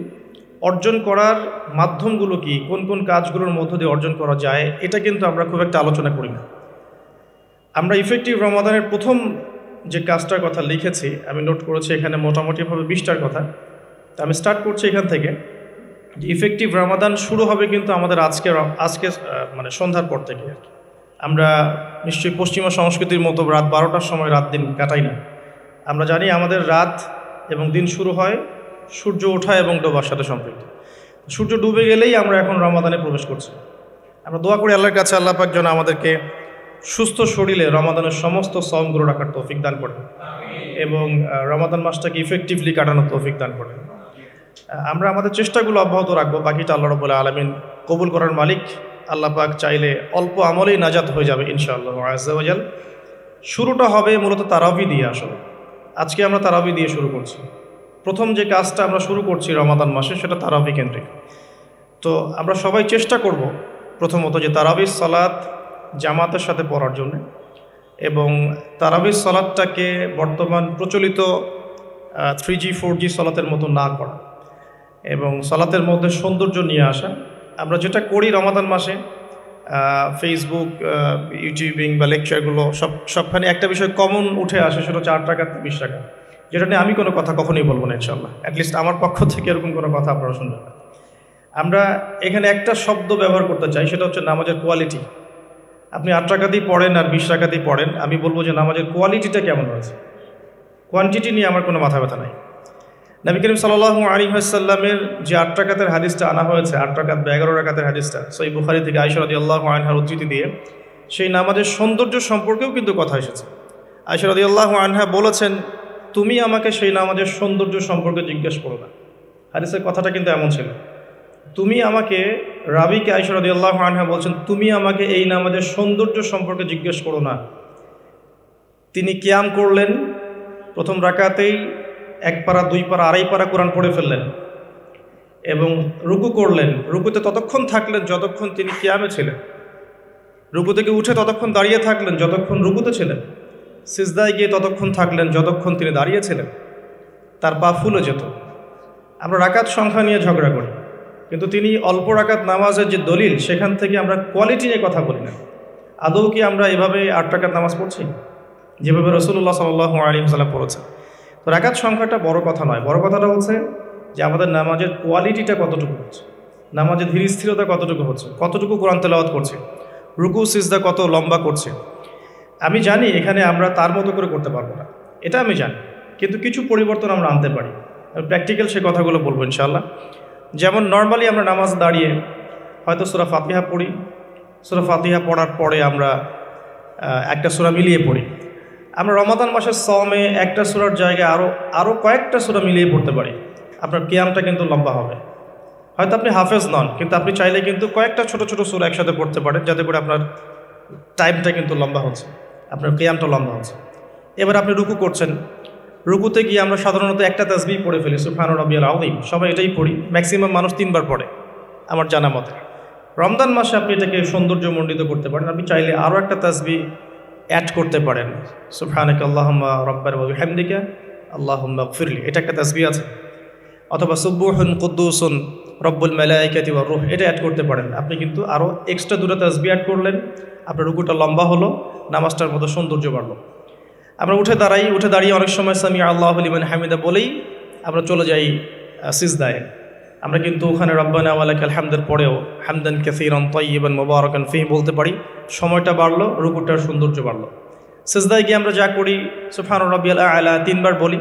অর্জন করার মাধ্যমগুলো কি, কোন কোন কাজগুলোর মধ্য দিয়ে অর্জন করা যায়, এটা কিন্তু আমরা খুব একটা আলোচনা করি না। আমরা ইফেক্টিভ রমাদানের প্রথম যে কাজটার কথা লিখেছি, আমি নোট করেছি এখানে মোটামুটিভাবে 20টার কথা। তো আমি স্টার্ট করছি এখান থেকে। ইফেক্টিভ রমাদান শুরু হবে কিন্তু আমাদের আজকে মানে সন্ধ্যার পর থেকে আর কি। আমরা নিশ্চয়ই পশ্চিমা সংস্কৃতির মতো রাত 12টার সময় রাত দিন কাটাই না। আমরা জানি আমাদের রাত এবং দিন শুরু হয় সূর্য ওঠা এবং ডোবার সাথে সম্পৃক্ত। সূর্য ডুবে গেলেই আমরা এখন রমাদানে প্রবেশ করছি। আমরা দোয়া করি আল্লাহর কাছে, আল্লাহ পাক যেন আমাদেরকে সুস্থ শরীরে রমাদানের সমস্ত সওমগুলো রাখার তৌফিক দান করেন এবং রমাদান মাসটাকে ইফেক্টিভলি কাটানোর তৌফিক দান করেন। আমরা আমাদের চেষ্টাগুলো অব্যাহত রাখবো, বাকিটা আল্লাহ রাব্বুল আলামিন কবুল করার মালিক। আল্লাহ পাক চাইলে অল্প আমলেই নাজাত হয়ে যাবে ইনশাআল্লাহ আজ্জা ওয়া জাল। শুরুটা হবে মূলত তারাবি দিয়ে। আসলে আজকে আমরা তারাবি দিয়ে শুরু করছি। প্রথম যে কাজটা আমরা শুরু করছি রমাদান মাসে, সেটা তারাবি কেন্দ্রিক। তো আমরা সবাই চেষ্টা করব প্রথমত যে তারাবির সালাত জামাতের সাথে পড়ার জন্য, এবং তারাবির সালাতটাকে বর্তমান প্রচলিত 3G 4G সালাতের মতো না করা এবং সালাতের মধ্যে সৌন্দর্য নিয়ে আসা। আমরা যেটা করি রমাদান মাসে, ফেসবুক, ইউটিউবিং বা লেকচারগুলো সবখানে একটা বিষয় কমন উঠে আসে, সেটা 4 টাকা 20 টাকা, যেটা নিয়ে আমি কোনো কথা কখনোই বলবো না ইনশাল্লাহ। অ্যাটলিস্ট আমার পক্ষ থেকে এরকম কোনো কথা আপনারা শুনবেন না। আমরা এখানে একটা শব্দ ব্যবহার করতে চাই, সেটা হচ্ছে নামাজের কোয়ালিটি। আপনি 8 টাকা দিয়ে পড়েন আর 20 টাকা দিয়ে পড়েন, আমি বলবো যে নামাজের কোয়ালিটিটা কেমন হয়েছে। কোয়ান্টিটি নিয়ে আমার কোনো মাথা ব্যথা নাই। নবী করিম সাল্লাল্লাহু আলাইহি ওয়াসাল্লামের যে 8 রাকাতের হাদিসটা আনা হয়েছে, 8 রাকাত বা 11 রাকাতের হাদিসটা সহিহ বুখারী থেকে আয়েশা রাদিয়াল্লাহু আনহার উদ্ধৃতি দিয়ে, সেই নামাজের সৌন্দর্য সম্পর্কেও কিন্তু কথা এসেছে। আয়েশা রাদিয়াল্লাহু আনহা বলেছেন, তুমি আমাকে সেই নামাজের সৌন্দর্য সম্পর্কে জিজ্ঞেস করো না। হাদিসের কথাটা কিন্তু এমন ছিল, তুমি আমাকে, রাবিকে আয়েশা রাদিয়াল্লাহু আনহা বলছেন, তুমি আমাকে এই নামাজের সৌন্দর্য সম্পর্কে জিজ্ঞেস করো না। তিনি কিয়াম করলেন, প্রথম রাকাতেই 1 পারা 2 পারা 2.5 পারা কোরআন পড়ে ফেললেন এবং রুকু করলেন। রুকুতে ততক্ষণ থাকলেন যতক্ষণ তিনি কিয়ামে ছিলেন। রুকু থেকে উঠে ততক্ষণ দাঁড়িয়ে থাকলেন যতক্ষণ রুকুতে ছিলেন। সিজদায় গিয়ে ততক্ষণ থাকলেন যতক্ষণ তিনি দাঁড়িয়েছিলেন। তার পা ফুলে যেত। আমরা রাকাত সংখ্যা নিয়ে ঝগড়া করি, কিন্তু তিনি অল্প রাকাত নামাজের যে দলিল, সেখান থেকে আমরা কোয়ালিটি নিয়ে কথা বলি না। আদৌ কি আমরা এভাবে 8 রাকাত নামাজ পড়ছি যেভাবে রাসূলুল্লাহ সাল্লাল্লাহু আলাইহি ওয়াসাল্লাম পড়েছেন? তো রাকাত সংখ্যাটা বড় কথা নয়, বড় কথাটা হচ্ছে যে আমাদের নামাজের কোয়ালিটিটা কতটুকু হচ্ছে, নামাজের ধীর স্থিরতা কতটুকু হচ্ছে, কতটুকু কোরআন তেলাওয়াত করছে, রুকু সিজদা কত লম্বা করছে। আমি জানি এখানে আমরা তার মতো করে করতে পারবো না, এটা আমি জানি, কিন্তু কিছু পরিবর্তন আমরা আনতে পারি। প্র্যাকটিক্যাল সে কথাগুলো বলবো ইনশাআল্লাহ। যেমন নর্মালি আমরা নামাজ দাঁড়িয়ে হয়তো সূরা ফাতিহা পড়ি, সূরা ফাতিহা পড়ার পরে আমরা একটা সূরা মিলিয়ে পড়ি। আমরা রমাদান মাসের সওমে একটা সূরার জায়গায় আরও কয়েকটা সূরা মিলিয়ে পড়তে পারি। আপনার কিয়ামটা কিন্তু লম্বা হবে। হয়তো আপনি হাফেজ নন, কিন্তু আপনি চাইলে কিন্তু কয়েকটা ছোট ছোট সূরা একসাথে পড়তে পারেন, যাতে করে আপনার টাইমটা কিন্তু লম্বা হচ্ছে, আপনার কিয়ামটা লম্বা হচ্ছে। এবার আপনি রুকু করছেন, রুকুতে গিয়ে আমরা সাধারণত একটা তাসবিহ পড়ে ফেলি, সুবহান রাব্বিয়াল আযীম, সবাই এটাই পড়ি। ম্যাক্সিমাম মানুষ 3 বার পড়ে আমার জানা মতে। রমজান মাসে আপনি এটাকে সৌন্দর্যমণ্ডিত করতে পারেন। আপনি চাইলে আরও একটা তাসবিহ অ্যাড করতে পারেন, সুবহানাকা আল্লাহুম্মা রাব্বানা ওয়া বিহামদিকা আল্লাহুম্মা গফিরলি, এটা একটা তাসবিহ আছে। অথবা সুবহুন কুদ্দুসুন রব্বুল মালাইকাতি ওয়ার রূহ, এটা অ্যাড করতে পারেন। আপনি কিন্তু আরও এক্সট্রা 2টা তাসবিহ অ্যাড করলেন, আপনার রুকুটা লম্বা হলো, নামাজটার মতো সৌন্দর্য বাড়লো। আমরা উঠে দাঁড়িয়ে অনেক সময় সামি আল্লাহু লিমান হামিদা বলেই আমরা চলে যাই সিজদায়। আমরা কিন্তু ওখানে রব্বানা ওয়া লাকাল হামদের পরেও হামদান কাসীরান তাইয়িবান মুবারাকান ফীহি বলতে পারি। সময়টা বাড়লো, রুকুটার সৌন্দর্য বাড়লো। সিজদায় গিয়ে আমরা যা করি, সুবহান রাব্বিয়াল আ'লা 3 বার বলি,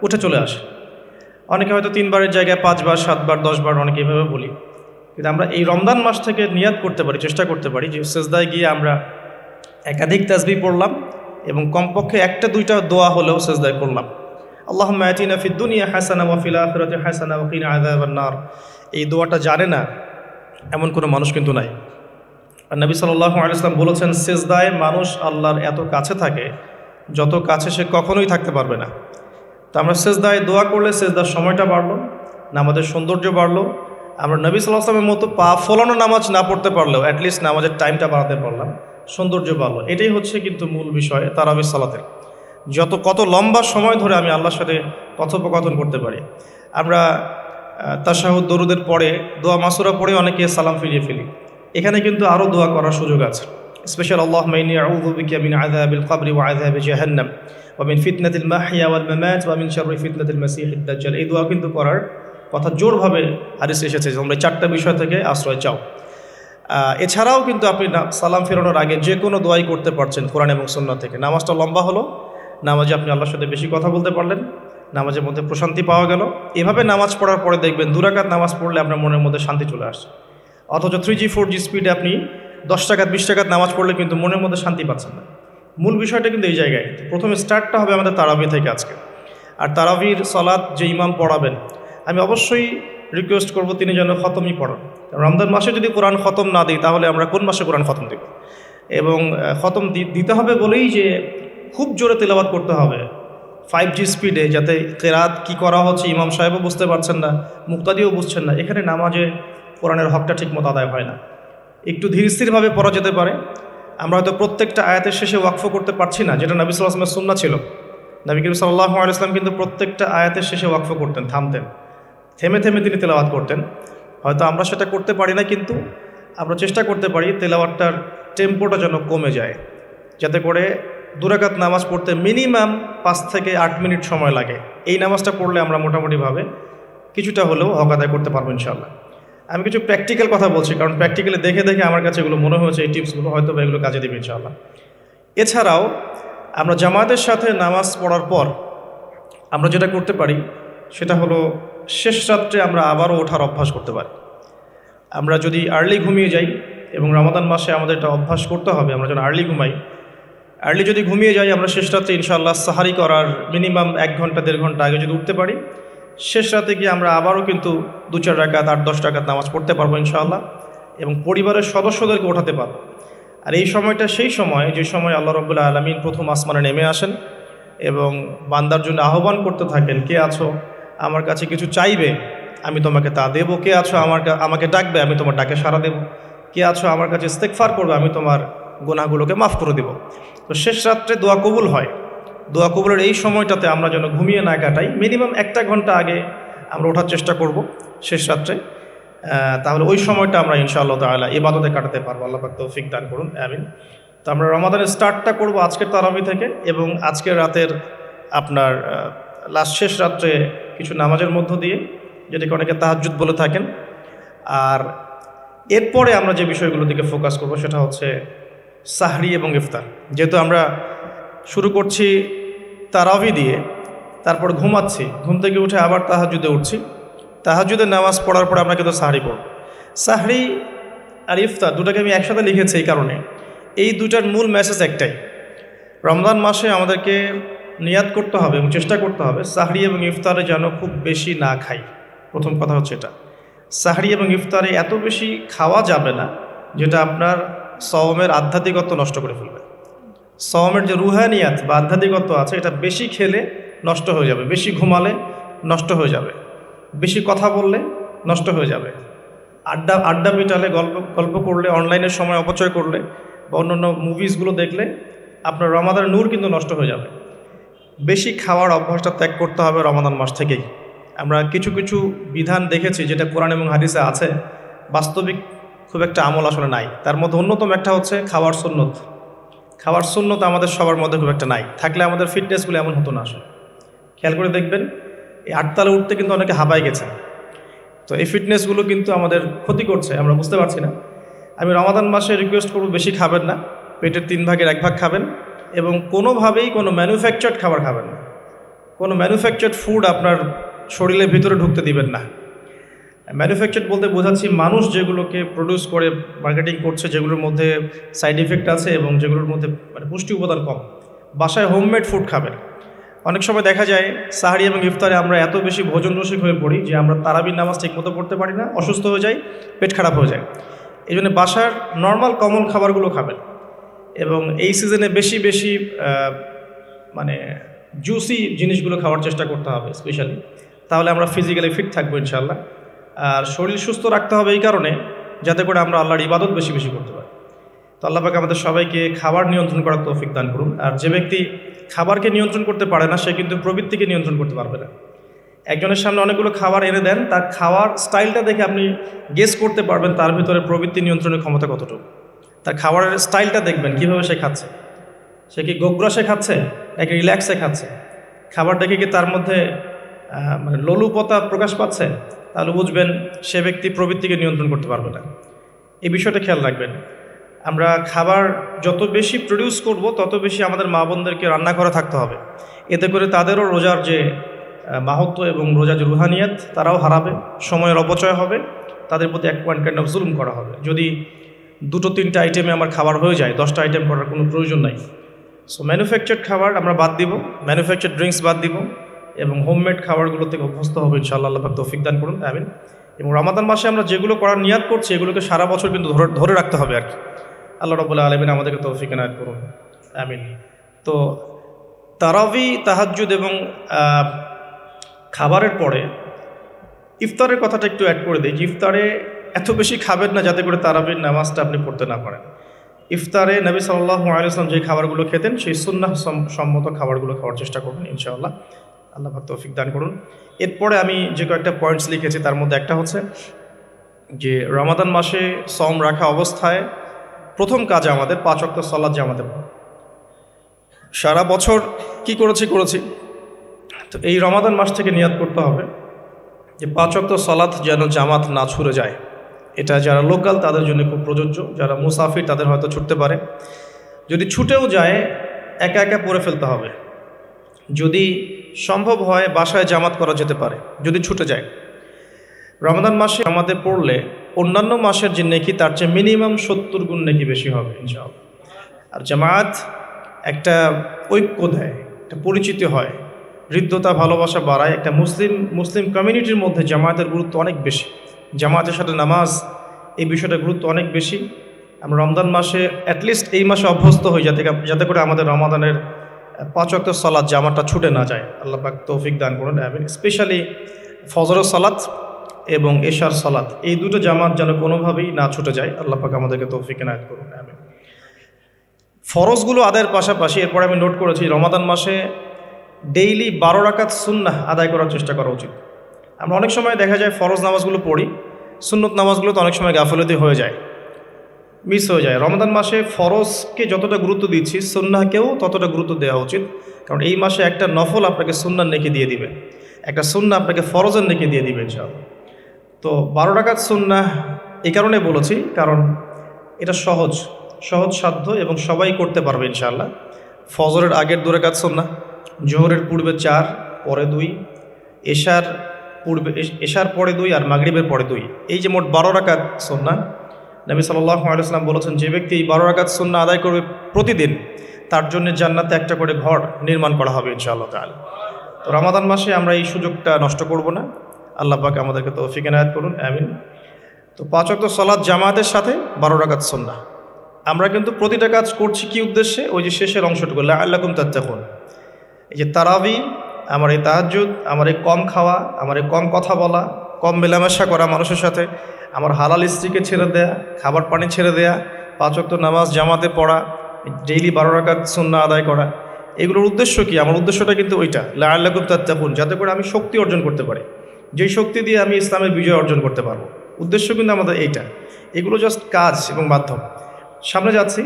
উঠে চলে আসে। অনেকে হয়তো 3 বারের জায়গায় 5 বার 7 বার 10 বার অনেকে এভাবে বলি। কিন্তু আমরা এই রমজান মাস থেকে নিয়াত করতে পারি, চেষ্টা করতে পারি যে সিজদায় গিয়ে আমরা একাধিক তাসবিহ পড়লাম এবং কমপক্ষে 1-2টা দোয়া হলেও সিজদায় করলাম। আল্লাহুম্মা আতিনা ফিদ দুনিয়া হাসানা ওয়া ফিল আখিরাতি হাসানা ওয়া কিনা আযাবান নার। এই দোয়াটা জানে না এমন কোনো মানুষ কিন্তু নাই। আর নবী সাল্লাল্লাহু আলাইহি ওয়াসাল্লাম বলেছেন, সিজদায় মানুষ আল্লাহর এত কাছে থাকে যত কাছে সে কখনোই থাকতে পারবে না। তো আমরা সেজদায় দোয়া করলে সেজদার সময়টা বাড়লো, নামাজের সৌন্দর্য বাড়লো। আমরা নবী সাল্লাল্লাহু আলাইহি ওয়াসাল্লামের মতো পা ফোলানো নামাজ না পড়তে পারলেও অ্যাটলিস্ট নামাজের টাইমটা বাড়াতে পারলাম, সৌন্দর্য বাড়লো। এটাই হচ্ছে কিন্তু মূল বিষয় তারাবির সালাতের। কত লম্বা সময় ধরে আমি আল্লাহর সাথে কথোপকথন করতে পারি। আমরা তাশাহুদ দরুদের পরে দোয়া মাসুরা পড়ে অনেকে সালাম ফিরিয়ে ফেলি। এখানে কিন্তু আরও দোয়া করার সুযোগ আছে। স্পেশাল আল্লাহুম্মা ইন্নী আউযু বিকা মিন আযাবিল কবরি ওয়া আযাবি জাহান্নাম ওয়া মিন ফিতনাতিল মাহইয়া ওয়াল মামাত ওয়া মিন শাররি ফিতনাতিল মাসীহিদ দাজ্জাল। এই দোয়া কিন্তু করার কথা জোরভাবে হাদিসে এসেছে যে তোমরা চারটা বিষয় থেকে আশ্রয় চাও। এছাড়াও কিন্তু আপনি সালাম ফেরানোর আগে যে কোনো দোয়াই করতে পারছেন কোরআন এবং সুন্নাহ থেকে। নামাজটা লম্বা হলো, নামাজে আপনি আল্লাহর সাথে বেশি কথা বলতে পারলেন, নামাজের মধ্যে প্রশান্তি পাওয়া গেল। এভাবে নামাজ পড়ার পরে দেখবেন 2 রাকাত নামাজ পড়লে আপনার মনের মধ্যে শান্তি চলে আসছে। অথচ 3G 4G স্পিডে আপনি 10 রাকাত 20 রাকাত নামাজ পড়লে কিন্তু মনের মধ্যে শান্তি পাচ্ছেন না। মূল বিষয়টা কিন্তু এই জায়গায়। প্রথমে স্টার্টটা হবে আমাদের তারাবি থেকে আজকে। আর তারাবির সালাত যে ইমাম পড়াবেন, আমি অবশ্যই রিকোয়েস্ট করব তিনি যেন খতমই পড়ান। রমজান মাসে যদি কোরআন খতম না দিই তাহলে আমরা কোন মাসে কোরআন খতম দেব? এবং খতম দিতে হবে বলেই যে খুব জোরে তেলাওয়াত করতে হবে 5G স্পিডে, যাতে কেরাত কি করা হচ্ছে ইমাম সাহেবও বুঝতে পারছেন না, মুক্তাদিও বুঝছেন না। এখানে নামাজে কোরআনের হকটা ঠিকমতো আদায় হয় না। একটু ধীরস্থিরভাবে পড়া যেতে পারে। আমরা হয়তো প্রত্যেকটা আয়াতের শেষে ওয়াকফ করতে পারছি না, যেটা নবী সাল্লাল্লাহু আলাইহি ওয়াসাল্লামের সুন্নাহ ছিল। নবী করিম সাল্লাল্লাহু আলাইহি ওয়াসাল্লাম কিন্তু প্রত্যেকটা আয়াতের শেষে ওয়াকফ করতেন, থামতেন, থেমে থেমে তিনি তেলাওয়াত করতেন। হয়তো আমরা সেটা করতে পারি না, কিন্তু আমরা চেষ্টা করতে পারি তেলাওয়াতটার টেম্পোটা যেন কমে যায়, যাতে করে 2 রাকাত নামাজ পড়তে মিনিমাম 5 থেকে 8 মিনিট সময় লাগে। এই নামাজটা পড়লে আমরা মোটামুটিভাবে কিছুটা হলেও হক আদায় করতে পারবো ইনশাআল্লাহ। আমি কিছু প্র্যাকটিক্যাল কথা বলছি, কারণ প্র্যাকটিক্যালি দেখে দেখে আমার কাছে এগুলো মনে হয়েছে এই টিপসগুলো হয়তো বা এগুলো কাজে দেবে ইনশাআল্লাহ। এছাড়াও আমরা জামাতের সাথে নামাজ পড়ার পর আমরা যেটা করতে পারি সেটা হলো শেষ রাত্রে আমরা আবারও ওঠার অভ্যাস করতে পারি। আমরা যদি আর্লি ঘুমিয়ে যাই, এবং রমাদান মাসে আমাদের এটা অভ্যাস করতে হবে, আমরা যেন আর্লি ঘুমাই। আর্লি যদি ঘুমিয়ে যাই আমরা শেষ রাত্রে ইনশাআল্লাহ সাহারি করার মিনিমাম 1 ঘন্টা 1.5 ঘন্টা আগে যদি উঠতে পারি, শেষ রাতে গিয়ে আমরা আবারও কিন্তু 2-4 রাকাত 8-10 রাকাত নামাজ পড়তে পারবো ইনশাআল্লাহ, এবং পরিবারের সদস্যদেরকে ওঠাতে পারবো। আর এই সময়টা সেই সময় যে সময় আল্লাহ রাব্বুল আলামিন প্রথম আসমানে নেমে আসেন এবং বান্দার জন্য আহ্বান করতে থাকেন, কে আছো আমার কাছে কিছু চাইবে আমি তোমাকে তা দেবো, কে আছো আমাকে ডাকবে আমি তোমার ডাকে সাড়া দেবো, কে আছো আমার কাছে ইস্তেগফার করবে আমি তোমার গুনাহগুলোকে মাফ করে দেব। তো শেষ রাত্রে দোয়া কবুল হয়। দোয়া কবুলের এই সময়টাতে আমরা যেন ঘুমিয়ে না কাটাই, মিনিমাম 1 ঘন্টা আগে আমরা ওঠার চেষ্টা করব শেষ রাত্রে। তাহলে ওই সময়টা আমরা ইনশাআল্লাহ তাআলা ইবাদতে কাটাতে পারবো। আল্লাহ পাক তৌফিক দান করুন, আমিন। তো আমরা রমাদানের স্টার্টটা করব আজকের তারাবি থেকে, এবং আজকের রাতের আপনার শেষ রাত্রে কিছু নামাজের মধ্য দিয়ে, যেটাকে অনেকে তাহাজ্জুদ বলে থাকেন। আর এরপরে আমরা যে বিষয়গুলোর দিকে ফোকাস করব সেটা হচ্ছে সাহরি এবং ইফতার। যেহেতু আমরা শুরু করছি তারাবি দিয়ে, তারপর ঘুমাচ্ছি, ঘুম থেকে উঠে আবার তাহাজ্জুদে উঠছি, তাহাজ্জুদের নামাজ পড়ার পর আমরা কিন্তু সাহরি পড়ব। সাহরি আর ইফতার দুটাকে আমি একসাথে লিখেছি এই কারণে, এই দুটার মূল মেসেজ একটাই। রমজান মাসে আমাদেরকে নিয়াত করতে হবে এবং চেষ্টা করতে হবে সাহরি এবং ইফতারে যেন খুব বেশি না খাই। প্রথম কথা হচ্ছে এটা, সাহরি এবং ইফতারে এত বেশি খাওয়া যাবে না যেটা আপনার সওমের আধ্যাত্মিকত্ব নষ্ট করে ফেলবে। সওমের যে রুহানিয়াত বা আধ্যাত্মিকত্ব আছে এটা বেশি খেলে নষ্ট হয়ে যাবে, বেশি ঘুমালে নষ্ট হয়ে যাবে, বেশি কথা বললে নষ্ট হয়ে যাবে, আড্ডা পিটালে, গল্প করলে, অনলাইনের সময় অপচয় করলে বা অন্যান্য মুভিসগুলো দেখলে আপনার রমাদানের নূর কিন্তু নষ্ট হয়ে যাবে। বেশি খাওয়ার অভ্যাসটা ত্যাগ করতে হবে রমাদান মাস থেকেই। আমরা কিছু কিছু বিধান দেখেছি যেটা কোরআন এবং হাদিসে আছে, বাস্তবিক খুব একটা আমল আসলে নাই। তার মধ্যে অন্যতম একটা হচ্ছে খাওয়ার সুন্নত। খাওয়ার সুন্নত আমাদের সবার মধ্যে খুব একটা নাই, থাকলে আমাদের ফিটনেসগুলো এমন হতো না আসলে। খেয়াল করে দেখবেন এই 8 তালে উঠতে কিন্তু অনেকে হাঁপায় গেছে। তো এই ফিটনেসগুলো কিন্তু আমাদের ক্ষতি করছে, আমরা বুঝতে পারছি না। আমি রমাদান মাসে রিকোয়েস্ট করব বেশি খাবেন না, পেটের 3 ভাগের 1 ভাগ খাবেন, এবং কোনোভাবেই কোনো ম্যানুফ্যাকচার্ড খাবার খাবেন না। কোনো ম্যানুফ্যাকচার্ড ফুড আপনার শরীরের ভিতরে ঢুকতে দিবেন না। ম্যানুফ্যাকচার্ড বলতে বোঝাচ্ছি মানুষ যেগুলোকে প্রডিউস করে মার্কেটিং করছে, যেগুলোর মধ্যে সাইড ইফেক্ট আছে এবং যেগুলোর মধ্যে পুষ্টি উপাদান কম। বাসায় হোমমেড ফুড খাবেন। অনেক সময় দেখা যায় সাহারি এবং ইফতারে আমরা এত বেশি ভোজন রসিক হয়ে পড়ি যে আমরা তারাবির নামাজ ঠিকমতো পড়তে পারি না, অসুস্থ হয়ে যাই, পেট খারাপ হয়ে যায়। এই জন্য বাসার নর্মাল কমন খাবারগুলো খাবেন, এবং এই সিজনে বেশি বেশি জুসি জিনিসগুলো খাওয়ার চেষ্টা করতে হবে স্পেশালি, তাহলে আমরা ফিজিক্যালি ফিট থাকবো ইনশাআল্লাহ। আর শরীর সুস্থ রাখতে হবে এই কারণে যাতে করে আমরা আল্লাহর ইবাদত বেশি বেশি করতে পারি। তো আল্লাহ পাক আমাদের সবাইকে খাবার নিয়ন্ত্রণ করার তৌফিক দান করুন। আর যে ব্যক্তি খাবারকে নিয়ন্ত্রণ করতে পারে না, সে কিন্তু প্রবৃত্তিকে নিয়ন্ত্রণ করতে পারবে না। একজনের সামনে অনেকগুলো খাবার এনে দেন, তার খাওয়ার স্টাইলটা দেখে আপনি গেস করতে পারবেন তার ভিতরে প্রবৃত্তি নিয়ন্ত্রণের ক্ষমতা কতটুকু। তার খাবারের স্টাইলটা দেখবেন কীভাবে সে খাচ্ছে, সে কি গোগ্রাসে খাচ্ছে নাকি রিল্যাক্সে খাচ্ছে, খাবার দেখে কি তার মধ্যে মানে লোলুপতা প্রকাশ পাচ্ছে, তাহলে বুঝবেন সে ব্যক্তি প্রবৃত্তিকে নিয়ন্ত্রণ করতে পারবে না। এই বিষয়টা খেয়াল রাখবেন। আমরা খাবার যত বেশি প্রডিউস করব তত বেশি আমাদের মা বোনদেরকে রান্না করে থাকতে হবে, এতে করে তাদেরও রোজার যে মাহাত্ম্য এবং রোজার যে রুহানিয়াত তারাও হারাবে, সময়ের অপচয় হবে, তাদের প্রতি এক পয়েন্ট কাইন্ড অফ জুলুম করা হবে। যদি 2-3টা আইটেমে আমার খাবার হয়ে যায়, 10টা আইটেম করার কোনো প্রয়োজন নাই। সো ম্যানুফ্যাকচার্ড খাবার আমরা বাদ দিব, ম্যানুফ্যাকচার্ড ড্রিঙ্কস বাদ দিব এবং হোমমেড খাবারগুলো থেকে অভ্যস্ত হবে ইনশাআল্লাহ। আল্লাহ পাক তৌফিক দান করুন, আমিন। এবং রমাদান মাসে আমরা যেগুলো করার নিয়াত করছি এগুলোকে সারা বছর কিন্তু ধরে রাখতে হবে আর কি। আল্লাহ রাব্বুল আলামিন আমাদেরকে তৌফিক এনায়েত করুন, আমিন। তো তারাবি, তাহাজ্জুদ এবং খাবারের পরে ইফতারের কথাটা একটু অ্যাড করে দিই। ইফতারে এত বেশি খাবেন না যাতে করে তারাবির নামাজটা আপনি পড়তে না পারেন। ইফতারে নবী সাল্লাল্লাহু আলাইহি ওয়াসাল্লাম যে খাবারগুলো খেতেন সেই সুন্নাহ সম্মত খাবারগুলো খাওয়ার চেষ্টা করবেন ইনশাআল্লাহ। আল্লাহ পাক তৌফিক দান করুন। এরপরে আমি যে কয়েকটা পয়েন্টস লিখেছি তার মধ্যে একটা হচ্ছে যে রমাদান মাসে সম রাখা অবস্থায় প্রথম কাজ আমাদের 5 ওয়াক্ত সালাত জামাতে পড়া। সারা বছর কি করেছি, তো এই রমাদান মাস থেকে নিয়াত করতে হবে যে 5 ওয়াক্ত সালাত যেন জামাত না ছুটে যায়। এটা যারা লোকাল তাদের জন্য খুব প্রযোজ্য, যারা মুসাফির তাদের হয়তো ছুটতে পারে। যদি ছুটেও যায় একা একা পড়ে ফেলতে হবে। যদি সম্ভব হয় বাসায় জামাত করা যেতে পারে যদি ছুটে যায়। রমাদান মাসে জামাতে পড়লে অন্যান্য মাসের যে নেকি তার চেয়ে মিনিমাম 70 গুণ নেকি বেশি হবে ইনশাআল্লাহ। আর জামাত একটা ঐক্য দেয়, একটা পরিচিতি হয়, হৃদ্যতা ভালোবাসা বাড়ায়। একটা মুসলিম কমিউনিটির মধ্যে জামায়াতের গুরুত্ব অনেক বেশি, জামাতের সাথে নামাজ এই বিষয়টার গুরুত্ব অনেক বেশি। আমরা রমজান মাসে অ্যাটলিস্ট এই মাসে অভ্যস্ত হই যাতে করে আমাদের রমাদানের 5 ওয়াক্ত সালাত জামাতটা ছুটে না যায়। আল্লাহ পাক তৌফিক দান করুন, আমিন। স্পেশালি ফজরের সালাত এবং এশার সালাত এই দুটো জামাত যেন কোনোভাবেই না ছুটে যায়। আল্লাহ পাক আমাদেরকে তৌফিক এনায়েত করুন, আমিন। ফরজগুলো আদায়ের পাশাপাশি এরপরে আমি নোট করেছি রমাদান মাসে ডেইলি 12 রাকাত সুন্নাহ আদায় করার চেষ্টা করা উচিত। আমরা অনেক সময় দেখা যায় ফরজ নামাজগুলো পড়ি, সুন্নত নামাজগুলো তো অনেক সময় গাফলতি হয়ে যায়, মিস হয়ে যায়। রমাদান মাসে ফরজকে যতটা গুরুত্ব দিচ্ছি সুন্নাহকেও ততটা গুরুত্ব দেওয়া উচিত, কারণ এই মাসে একটা নফল আপনাকে সুন্নাহর নেকি দিয়ে দিবে, একটা সুন্নাহ আপনাকে ফরজের নেকি দিয়ে দিবে ইনশাআল্লাহ। তো 12 রাকাত সুন্নাহ এই কারণে বলেছি কারণ এটা সহজ সাধ্য এবং সবাই করতে পারবে ইনশাআল্লাহ। ফজরের আগের 2 রাকাত সুন্নাহ, জোহরের পূর্বে 4 পরে 2, এশার পরে 2 আর মাগরিবের পরে 2, এই যে মোট 12 রাকাত সুন্নাহ। নবী সাল্লাল্লাহু আলাইহি ওয়াসাল্লাম বলেছেন যে ব্যক্তি এই 12 রাকাত সুন্নাহ আদায় করবে প্রতিদিন তার জন্য জান্নাতে একটা করে ঘর নির্মাণ করা হবে ইনশাআল্লাহ তাআলা। তো রমাদান মাসে আমরা এই সুযোগটা নষ্ট করব না। আল্লাহ পাক আমাদেরকে তৌফিক এনায়েত করুন, আমিন। তো 5 ওয়াক্ত সালাত জামাতের সাথে 12 রাকাত সুন্নাহ আমরা কিন্তু প্রতিটা কাজ করছি কি উদ্দেশ্যে? ওই যে শেষের অংশটুকু লাআল্লাকুম তাত্তাকুন। এই যে তারাবি, আমার এই তাহাজ্জুদ, আমার এই কম খাওয়া, আমার এই কম কথা বলা, কম মেলামেশা করা মানুষের সাথে, আমার হালাল স্ত্রীকে ছেড়ে দেয়া, খাবার পানি ছেড়ে দেয়া, 5 ওয়াক্ত নামাজ জামাতে পড়া, ডেইলি 12 রাকাত সুন্নাহ আদায় করা, এগুলোর উদ্দেশ্য কি? আমার উদ্দেশ্যটা কিন্তু ওইটা লাআল্লাকুম তাত্তাকুন, যাতে করে আমি শক্তি অর্জন করতে পারি, যেই শক্তি দিয়ে আমি ইসলামের বিজয় অর্জন করতে পারবো। উদ্দেশ্য কিন্তু আমাদের এইটা। এগুলো জাস্ট কাজ এবং মাধ্যম। সামনে যাচ্ছি,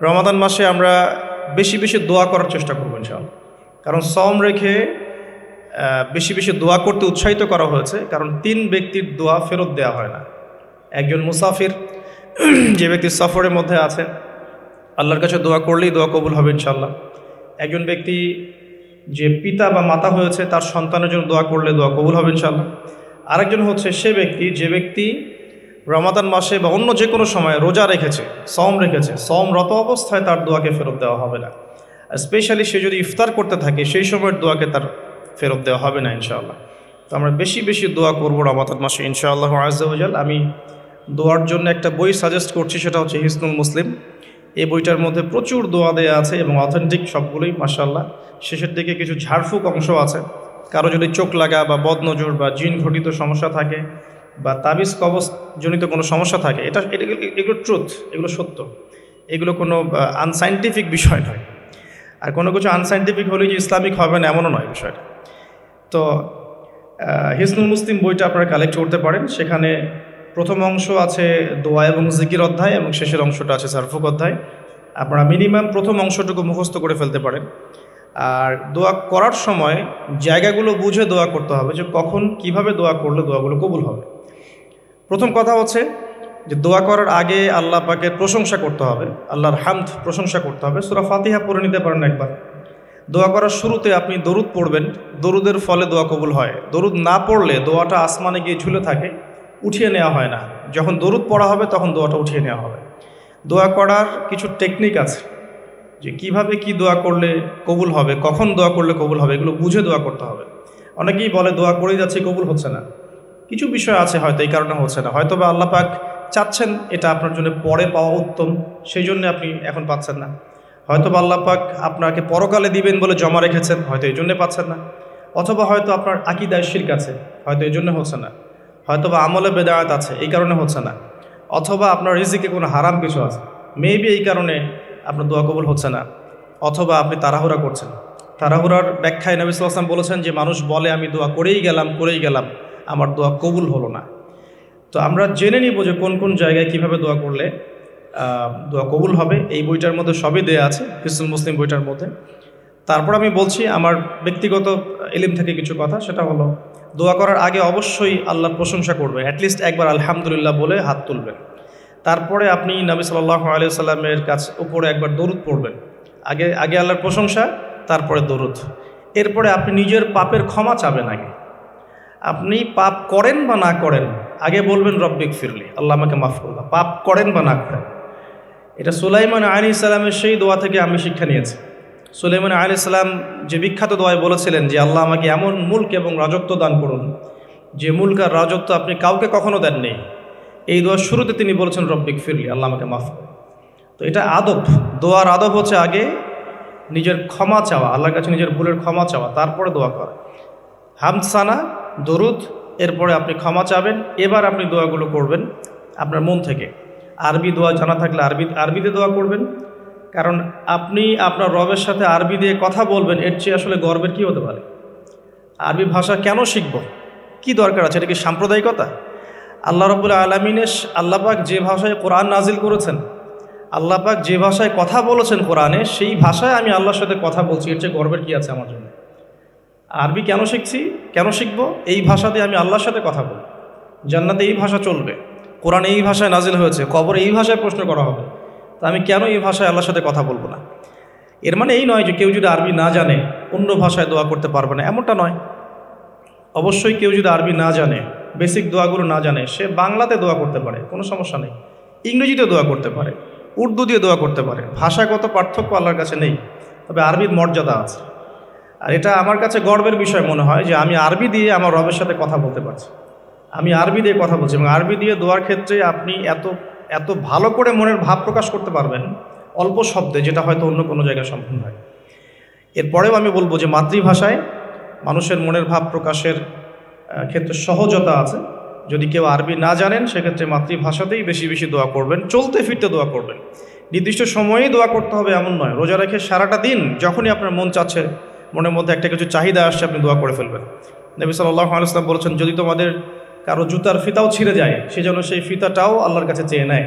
রমাদান মাসে আমরা বেশি বেশি দোয়া করার চেষ্টা করবো ইনশাআল্লাহ। কারণ সম রেখে বেশি বেশি দোয়া করতে উৎসাহিত করা হয়েছে, কারণ 3 ব্যক্তির দোয়া ফেরত দেওয়া হয় না। একজন মুসাফির, যে ব্যক্তি সফরের মধ্যে আছে, আল্লাহর কাছে দোয়া করলেই দোয়া কবুল হবে ইনশাআল্লাহ। একজন ব্যক্তি যে পিতা বা মাতা হয়েছে তার সন্তানের জন্য দোয়া করলে দোয়া কবুল হবে ইনশাআল্লাহ। আরেকজন হচ্ছে সে ব্যক্তি যে ব্যক্তি রমাদান মাসে বা অন্য যে কোনো সময় রোজা রেখেছে, সমরত অবস্থায় তার দোয়াকে ফেরত দেওয়া হবে না। আর স্পেশালি সে যদি ইফতার করতে থাকে সেই সময়ের দোয়াকে তার ফেরত দেওয়া হবে না ইনশাআল্লাহ। তো আমরা বেশি বেশি দোয়া করবো রমাদান মাসে ইনশাআল্লাহ আজ্জা ওয়া জাল। আমি দোয়ার জন্য একটা বই সাজেস্ট করছি, সেটা হচ্ছে হিসনুল মুসলিম। এই বইটার মধ্যে প্রচুর দোয়া দেয়া আছে এবং অথেন্টিক সবগুলোই মাশাআল্লাহ। শেষের দিকে কিছু ঝাড়ফুঁক অংশ আছে। কারো যদি চোখ লাগা বা বদনজর বা জিন ঘটিত সমস্যা থাকে বা তাবিজ কবজ জনিত কোনো সমস্যা থাকে, এগুলো ট্রুথ, এগুলো সত্য, এগুলো কোনো আনসাইন্টিফিক বিষয় নয়। আর কোনো কিছু আনসাইন্টিফিক হলেই যে ইসলামিক হবে না এমনও নয় বিষয়টা। তো হিসনুল মুসলিম বইটা আপনারা কালেক্ট করতে পারেন। সেখানে প্রথম অংশ আছে দোয়া এবং জিকির অধ্যায় এবং শেষের অংশটা আছে সারফুক অধ্যায়। আপনারা মিনিমাম প্রথম অংশটুকু মুখস্থ করে ফেলতে পারেন। আর দোয়া করার সময় জায়গাগুলো বুঝে দোয়া করতে হবে, যে কখন কিভাবে দোয়া করলে দোয়াগুলো কবুল হবে। প্রথম কথা হচ্ছে যে দোয়া করার আগে আল্লাহ পাকের প্রশংসা করতে হবে, আল্লাহর হামদ প্রশংসা করতে হবে। সূরা ফাতিহা পড়ে নিতে পারেন একবার। দোয়া করার শুরুতে আপনি দরুদ পড়বেন, দরুদের ফলে দোয়া কবুল হয়। দরুদ না পড়লে দোয়াটা আসমানে গিয়ে ঝুলে থাকে, উঠিয়ে নেওয়া হয় না। যখন দরুদ পড়া হবে তখন দোয়াটা উঠিয়ে নেওয়া হবে। দোয়া করার কিছু টেকনিক আছে, যে কিভাবে কি দোয়া করলে কবুল হবে, কখন দোয়া করলে কবুল হবে, এগুলো বুঝে দোয়া করতে হবে। অনেকেই বলে দোয়া করেই যাচ্ছে কবুল হচ্ছে না। কিছু বিষয় আছে হয়তো এই কারণে হচ্ছে না, হয়তো বা আল্লাহ পাক চাচ্ছেন এটা আপনার জন্য পরে পাওয়া উত্তম, সেই জন্য আপনি এখন পাচ্ছেন না। হয়তো বা আল্লাহ পাক আপনাকে পরকালে দিবেন বলে জমা রেখেছেন, হয়তো এই জন্যে পাচ্ছেন না। অথবা হয়তো আপনার আকীদায় শিরক আছে, হয়তো এই জন্য হচ্ছে না। হয়তো বা আমলে বেদায়াত আছে, এই কারণে হচ্ছে না। অথবা আপনার রিজিকে কোনো হারাম কিছু আছে, মেবি এই কারণে আপনার দোয়া কবুল হচ্ছে না। অথবা আপনি তাড়াহুড়া করছেন। তাড়াহুড়ার ব্যাখ্যায় নবী সাল্লাল্লাহু আলাইহি ওয়াসাল্লাম বলেছেন যে মানুষ বলে আমি দোয়া করেই গেলাম, আমার দোয়া কবুল হলো না। তো আমরা জেনে নিব যে কোন কোন জায়গায় কিভাবে দোয়া করলে দোয়া কবুল হবে। এই বইটার মধ্যে সবই দেয়া আছে, হিসনুল মুসলিম বইটার মধ্যে। তারপর আমি বলছি আমার ব্যক্তিগত ইলম থেকে কিছু কথা, সেটা হলো দোয়া করার আগে অবশ্যই আল্লাহর প্রশংসা করবে, অ্যাটলিস্ট একবার আলহামদুলিল্লাহ বলে হাত তুলবেন। তারপরে আপনি নবী সাল্লাল্লাহু আলাইহি ওয়াসাল্লামের কাছে উপরে একবার দরুদ পড়বেন। আগে আল্লাহর প্রশংসা, তারপরে দরুদ। এরপরে আপনি নিজের পাপের ক্ষমা চাবেন। আগে আপনি পাপ করেন বা না করেন, আগে বলবেন রব্বিক ফিরলি, আল্লাহ আমাকে মাফ করুন, পাপ করেন বা না করেন। এটা সুলাইমান আলাইহিস সালামের সেই দোয়া থেকে আমি শিক্ষা নিয়েছি। সুলাইমান আলাইহিস সালাম যে বিখ্যাত দোয়ায় বলেছিলেন যে আল্লাহ আমাকে এমন মুলক এবং রাজত্ব দান করুন যে মুলক আর রাজত্ব আপনি কাউকে কখনো দেননি। এই দোয়ার শুরুতে তিনি বলেছেন রব্বিক ফিরলি, আল্লাহ আমাকে মাফ করুন। তো এটা আদব, দোয়ার আদব হচ্ছে আগে নিজের ক্ষমা চাওয়া, আল্লাহর কাছে নিজের ভুলের ক্ষমা চাওয়া, তারপরে দোয়া করা। হামসানা, দরুদ, এরপরে আপনি ক্ষমা চাবেন। এবার আপনি দোয়াগুলো করবেন আপনার মন থেকে। আরবি দোয়া জানা থাকলে আরবিতে দোয়া করবেন, কারণ আপনি আপনার রবের সাথে আরবি দিয়ে কথা বলবেন, এর চেয়ে আসলে গর্বের কী হতে পারে। আরবি ভাষা কেন শিখব, কি দরকার আছে? এটা কি সাম্প্রদায়িকতা? আল্লাহ রাব্বুল আলামিনের আল্লাহ পাক যে ভাষায় কোরআন নাজিল করেছেন, আল্লাহ পাক যে ভাষায় কথা বলেছেন কোরআনে, সেই ভাষায় আমি আল্লাহর সাথে কথা বলছি, এর চেয়ে গর্বের কী আছে আমার জন্য? আরবি কেন শিখছি, কেন শিখবো? এই ভাষা দিয়ে আমি আল্লাহর সাথে কথা বলব। জান্নাতে এই ভাষা চলবে, কোরআনে এই ভাষায় নাজিল হয়েছে, কবরে এই ভাষায় প্রশ্ন করা হবে, তা আমি কেন এই ভাষায় আল্লাহর সাথে কথা বলবো না? এর মানে এই নয় যে কেউ যদি আরবি না জানে অন্য ভাষায় দোয়া করতে পারবে না, এমনটা নয়। অবশ্যই কেউ যদি আরবি না জানে, বেসিক দোয়াগুলো না জানে, সে বাংলাতে দোয়া করতে পারে, কোনো সমস্যা নেই। ইংরেজিতে দোয়া করতে পারে, উর্দু দিয়ে দোয়া করতে পারে। ভাষাগত পার্থক্য আল্লাহর কাছে নেই, তবে আরবির মর্যাদা আছে। আর এটা আমার কাছে গর্বের বিষয় মনে হয় যে আমি আরবি দিয়ে আমার রবের সাথে কথা বলতে পারছি, আমি আরবি দিয়ে কথা বলছি। এবং আরবি দিয়ে দোয়ার ক্ষেত্রে আপনি এত ভালো করে মনের ভাব প্রকাশ করতে পারবেন অল্প শব্দে, যেটা হয়তো অন্য কোনো জায়গায় সম্ভব হয়। এরপরেও আমি বলবো যে মাতৃভাষায় মানুষের মনের ভাব প্রকাশের ক্ষেত্রে সহজতা আছে। যদি কেউ আরবি না জানেন, সেক্ষেত্রে মাতৃভাষাতেই বেশি বেশি দোয়া করবেন, চলতে ফিরতে দোয়া করবেন। নির্দিষ্ট সময়েই দোয়া করতে হবে এমন নয়, রোজা রেখে সারাটা দিন যখনই আপনার মন চাচ্ছে, মনের মধ্যে একটা কিছু চাহিদা আসছে, আপনি দোয়া করে ফেলবেন। নবী সাল্লাল্লাহু আলাইহি ওয়াসাল্লাম বলেছেন, যদি তোমাদের কারো জুতার ফিতাও ছিঁড়ে যায়, সে যেন সেই ফিতাটাও আল্লাহর কাছে চেয়ে নেয়।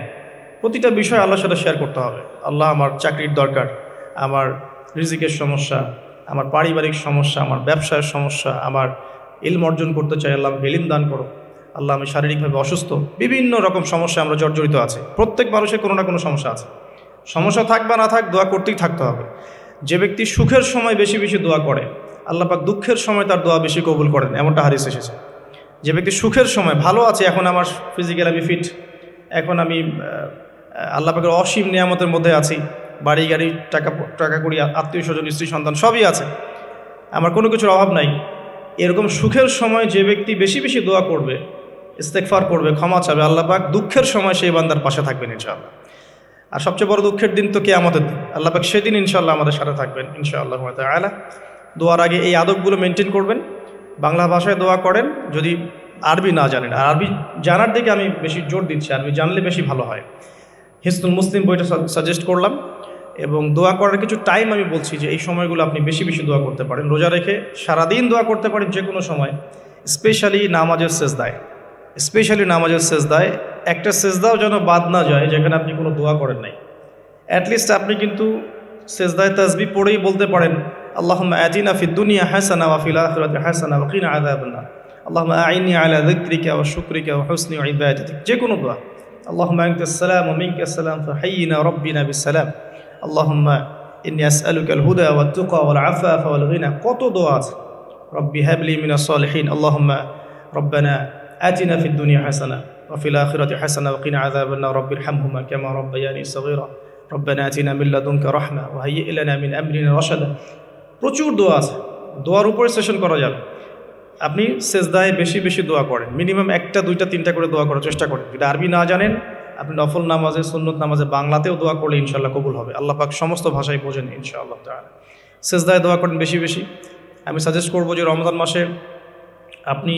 প্রতিটা বিষয় আল্লাহর সাথে শেয়ার করতে হবে। আল্লাহ, আমার চাকরির দরকার, আমার রিজিকের সমস্যা, আমার পারিবারিক সমস্যা, আমার ব্যবসার সমস্যা, আমার ইলম অর্জন করতে চাই, আল্লাহ আমাকে ইলম দান করো। আল্লাহ, আমি শারীরিকভাবে অসুস্থ। বিভিন্ন রকম সমস্যা আমরা জর্জরিত আছে। প্রত্যেক মানুষের কোনো না কোনো সমস্যা আছে। সমস্যা থাক বা না থাক, দোয়া করতেই থাকতে হবে। যে ব্যক্তি সুখের সময় বেশি বেশি দোয়া করে, আল্লাহ পাক দুঃখের সময় তার দোয়া বেশি কবুল করেন, এমনটা হাদিস এসেছে। যে ব্যক্তি সুখের সময় ভালো আছে, এখন আমার ফিজিক্যাল আমি ফিট, এখন আমি আল্লাহ পাকের অসীম নিয়ামতের মধ্যে আছি, বাড়ি গাড়ি টাকা করি, আত্মীয় স্বজন, স্ত্রী সন্তান সবই আছে, আমার কোনো কিছুর অভাব নাই। এরকম সুখের সময় যে ব্যক্তি বেশি বেশি দোয়া করবে, ইস্তেগফার করবে, ক্ষমা চাবে, আল্লাহ পাক দুঃখের সময় সেই বান্দার পাশে থাকবেন ইনশাআল্লাহ। আর সবচেয়ে বড় দুঃখের দিন তো কিয়ামতের দিন। আল্লাহ পাক সেদিন ইনশাআল্লাহ আমাদের সাথে থাকবেন ইনশাআল্লাহ তাআলা। দোয়ার আগে এই আদবগুলো মেনটেন করবেন। বাংলা ভাষায় দোয়া করেন যদি আরবি না জানেন। আর আরবি জানার দিকে আমি বেশি জোর দিচ্ছি, আরবি জানলে বেশি ভালো হয়। হিসনুল মুসলিম বইটা সাজেস্ট করলাম। এবং দোয়া করার কিছু টাইম আমি বলছি যে এই সময়গুলো আপনি বেশি বেশি দোয়া করতে পারেন। রোজা রেখে সারাদিন দোয়া করতে পারেন যে কোনো সময়, স্পেশালি নামাজের সেজদায়। একটা সেজদাও যেন বাদ না যায় যেখানে আপনি কোনো দোয়া করেন নাই। অ্যাটলিস্ট আপনি কিন্তু সেজদায় তাসবিহ পড়েই বলতে পারেন, আল্লাহুম্মা আতিনা ফিদ দুনিয়া হাসানা ওয়া ফিল আখিরাতি হাসানা ওয়া কিনা আযাবান নার। আল্লাহুম্মা আইন্নি আলা যিকরিকা ওয়া শুকরিকা ওয়া হুসনি ইবাদাতিক। যে কোনো দোয়া, আল্লাহুম্মা আনতাস সালাম ওয়া মিনকাস সালাম ফাহাইয়িনা রাব্বিনা বিস সালাম। আল্লাহুম্মা ইন্নী আসআলুকাল হুদা ওয়াত তুকা ওয়াল আফাফা ওয়াল গিনা। কত দোয়া আছে। রব্বি হাবলি মিনাস সালিহিন। আল্লাহুম্মা রব্বানা আতিনা ফিদ দুনিয়া হাসানা ওয়া ফিল আখিরাতি হাসানা ওয়া কিনা আযাবান নার। রব্বিরহামহুমা কামা রাব্বায়ানি সগীরা। রব্বানা আতিনা মিন লাদুনকা রাহমা ওয়া হাইয়্যি লানা মিন আমরিনা রাশাদা। প্রচুর দোয়া আছে, দোয়ার উপরে সেশন করা যাবে। আপনি সেজদায় বেশি বেশি দোয়া করেন, মিনিমাম 1টা 2টা 3টা করে দোয়া করার চেষ্টা করেন। যদি আরবি না জানেন, আপনি নফল নামাজে, সুন্নত নামাজে বাংলাতেও দোয়া করলে ইনশাআল্লাহ কবুল হবে। আল্লাহ পাক সমস্ত ভাষায় বোঝেন ইনশাআল্লাহ তাআলা। সেজদায় দোয়া করেন বেশি বেশি। আমি সাজেস্ট করবো যে রমজান মাসে আপনি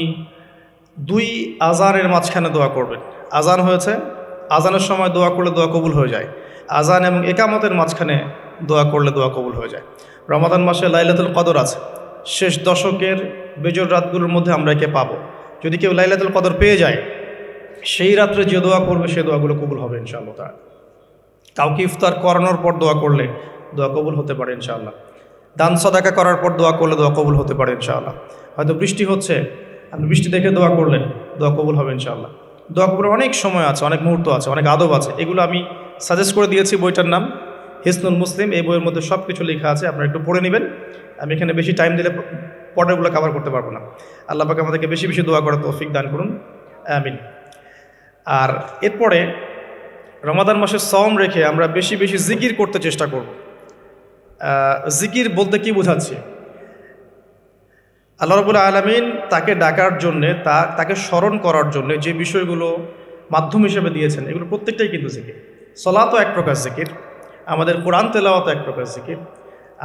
2 আজানের মাঝখানে দোয়া করবেন। আজান হয়েছে, আজানের সময় দোয়া করলে দোয়া কবুল হয়ে যায়। আজান এবং একামতের মাঝখানে দোয়া করলে দোয়া কবুল হয়ে যায়। রমাদান মাসে লাইলাতুল কদর আছে, শেষ দশকের বেজর রাতগুলোর মধ্যে আমরা একে পাবো। যদি কেউ লাইলাতুল কদর পেয়ে যায়, সেই রাত্রে যে দোয়া করবে সে দোয়াগুলো কবুল হবে ইনশাআল্লাহ তাআলা। কাউকে ইফতার করানোর পর দোয়া করলে দোয়া কবুল হতে পারে ইনশাআল্লাহ। দান সাদাকা করার পর দোয়া করলে দোয়া কবুল হতে পারে ইনশাআল্লাহ। হয়তো বৃষ্টি হচ্ছে, আপনি বৃষ্টি দেখে দোয়া করলেন, দোয়া কবুল হবে ইনশাআল্লাহ। দোয়া কবুলের অনেক সময় আছে, অনেক মুহূর্ত আছে, অনেক আদব আছে। এগুলো আমি সাজেস্ট করে দিয়েছি। বইটার নাম হিসনুল মুসলিম। এই বইয়ের মধ্যে সব কিছু লেখা আছে, আপনারা একটু পড়ে নেবেন। আমি এখানে বেশি টাইম দিলে পর্যায়গুলো কভার করতে পারবো না। আল্লাহ পাক আমাদেরকে বেশি বেশি দোয়া করার তৌফিক দান করুন, আমিন। আর এরপরে রমাদান মাসে সওম রেখে আমরা বেশি বেশি জিকির করতে চেষ্টা করব। জিকির বলতে কি বোঝাচ্ছি? আল্লাহ রাব্বুল আলামিন তাকে ডাকার জন্যে, তাকে স্মরণ করার জন্যে যে বিষয়গুলো মাধ্যম হিসেবে দিয়েছেন, এগুলো প্রত্যেকটাই কিন্তু জিকির। সলাতও এক প্রকার জিকির, আমাদের কোরআন তেলাওয়াতও এক প্রকার জিকির।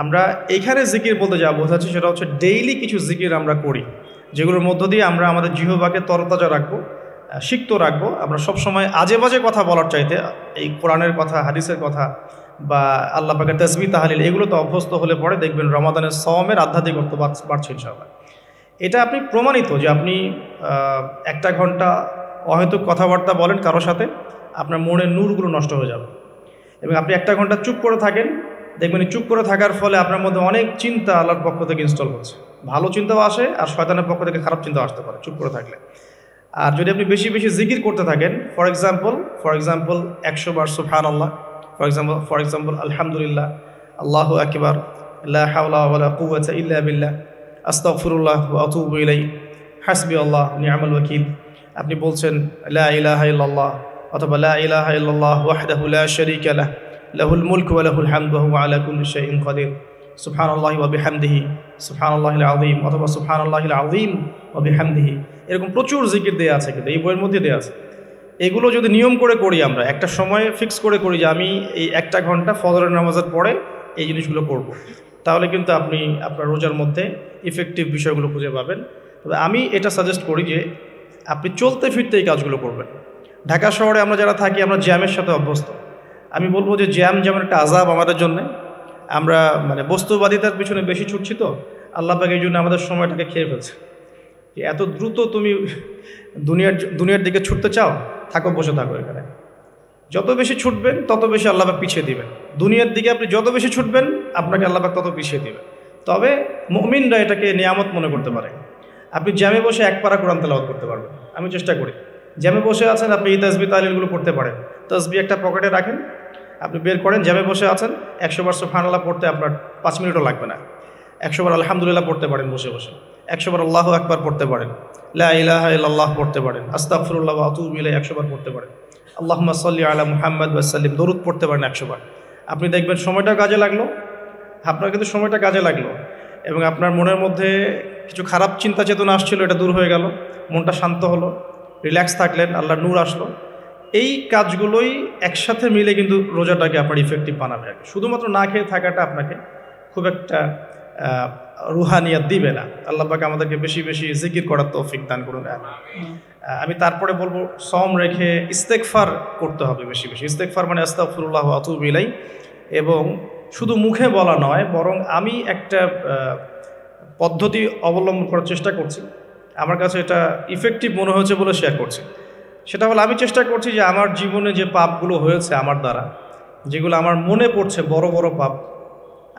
আমরা এইখানে জিকির বলতে যা বোঝাচ্ছি সেটা হচ্ছে ডেইলি কিছু জিকির আমরা করি, যেগুলোর মধ্য দিয়ে আমরা আমাদের জিহ্বাকে তরতাজা রাখবো, সিক্ত রাখবো। আমরা সবসময় আজে বাজে কথা বলার চাইতে এই কোরআনের কথা, হাদিসের কথা বা আল্লাহ পাকের তাসবিহ তাহলিল, এগুলো তো অভ্যস্ত হলে পরে দেখবেন রমাদানের সওমের আধ্যাত্মিকত্ব বাড়ছে ইনশাআল্লাহ। এটা আপনি প্রমাণিত যে আপনি 1টা ঘন্টা অহেতুক কথাবার্তা বলেন কারোর সাথে, আপনার মনের নূরগুলো নষ্ট হয়ে যাবে। এবং আপনি 1টা ঘন্টা চুপ করে থাকেন, দেখবেন চুপ করে থাকার ফলে আপনার মধ্যে অনেক চিন্তা আল্লাহর পক্ষ থেকে ইনস্টল হচ্ছে। ভালো চিন্তাও আসে, আর শয়তানের পক্ষ থেকে খারাপ চিন্তাও আসতে পারে চুপ করে থাকলে। আর যদি আপনি বেশি বেশি জিকির করতে থাকেন, ফর এক্সাম্পল 100 বার সুবহানাল্লাহ, ফর এক্সাম্পল আলহামদুলিল্লাহ, আল্লাহু আকবার, লা হাওলা ওয়ালা কুওয়াতা ইল্লা বিল্লাহ, আস্তাগফিরুল্লাহ ওয়া আতুবু ইলাইহি, হাসবি আল্লাহ নি'মাল ওয়াকিল। আপনি বলছেন লা ইলাহা ইল্লাল্লাহ অথবা লা ইলাহা ইল্লাল্লাহ ওয়াহদাহু লা শারীকা লাহ, লাহুল মুলকু ওয়া লাহুল হামদু ওয়া হুয়া আলা কুল্লি শাইইন কাদির, সুবহানাল্লাহি ওয়া বিহামদিহি, সুবহানাল্লাহিল আযীম অথবা সুবহানাল্লাহিল আযীম ওয়া বিহামদিহি। এরকম প্রচুর জিকির দেয়া আছে, কিন্তু এই বইয়ের মধ্যে দেয়া আছে। এগুলো যদি নিয়ম করে করি, আমরা একটা সময় ফিক্স করে করি যে আমি এই 1টা ঘন্টা ফজরের নামাজের পরে এই জিনিসগুলো করব, তাহলে কিন্তু আপনি আপনার রোজার মধ্যে ইফেক্টিভ বিষয়গুলো খুঁজে পাবেন। তবে আমি এটা সাজেস্ট করি যে আপনি চলতে ফিরতে এই কাজগুলো করবেন। ঢাকা শহরে আমরা যারা থাকি, আমরা জ্যামের সাথে অভ্যস্ত। আমি বলবো যে জ্যাম যেমন একটা আযাব আমাদের জন্য, আমরা বস্তুবাদিতার পিছনে বেশি ছুটছি, তো আল্লাহ পাক এই জন্য আমাদের সময়টাকে খেয়ে ফেলছে। এত দ্রুত তুমি দুনিয়ার দিকে ছুটতে চাও, থাকো, বসে থাকো এখানে। যত বেশি ছুটবেন তত বেশি আল্লাহ পাক পিছিয়ে দিবেন। দুনিয়ার দিকে আপনি যত বেশি ছুটবেন, আপনাকে আল্লাহ পাক তত পিছিয়ে দিবেন। তবে মুমিনরা এটাকে নিয়ামত মনে করতে পারে। আপনি জ্যামে বসে 1 পারা কোরআন তেলাওয়াত করতে পারবেন। আমি চেষ্টা করি, জ্যামে বসে আছেন, আপনি এই তাসবিহ তাহলিলগুলো করতে পারেন। তাসবিহ একটা পকেটে রাখেন, আপনি বের করেন, জ্যামে বসে আছেন, 100 বার সুবহানাল্লাহ পড়তে আপনার 5 মিনিটও লাগবে না। 100 বার আলহামদুলিল্লাহ পড়তে পারেন বসে বসে, 100 বার আল্লাহু আকবার পড়তে পারেন, লা ইলাহা ইল্লাল্লাহ পড়তে পারেন, আস্তাগফিরুল্লাহ ওয়া আতুবু ইলাইহি 100 বার পড়তে পারেন, আল্লাহুম্মা সাল্লি আলা মুহাম্মাদ ওয়া সাল্লিম দরুদ পড়তে পারেন 100 বার। আপনি দেখবেন সময়টা কাজে লাগলো, আপনার কিন্তু সময়টা কাজে লাগলো, এবং আপনার মনের মধ্যে কিছু খারাপ চিন্তা চেতনা আসছিল, এটা দূর হয়ে গেল, মনটা শান্ত হলো, রিল্যাক্স থাকলেন, আল্লাহর নূর আসলো। এই কাজগুলোই একসাথে মিলে কিন্তু রোজাটাকে আপনার ইফেক্টিভ বানাবে আর কি। শুধুমাত্র না খেয়ে থাকাটা আপনাকে খুব একটা রুহানিয়াত দিবে না। আল্লাহ পাক আমাদেরকে বেশি বেশি জিকির করার তৌফিক দান করুন। আমি তারপরে বলবো সম রেখে ইস্তেগফার করতে হবে বেশি বেশি। ইস্তেগফার মানে আস্তাগফিরুল্লাহ ওয়া আতুবু ইলাইহি, এবং শুধু মুখে বলা নয়, বরং আমি একটা পদ্ধতি অবলম্বন করার চেষ্টা করছি। আমার কাছে এটা ইফেক্টিভ মনে হয়েছে বলে শেয়ার করছি। সেটা হলো, আমি চেষ্টা করছি যে আমার জীবনে যে পাপগুলো হয়েছে আমার দ্বারা, যেগুলো আমার মনে পড়ছে বড় বড় পাপ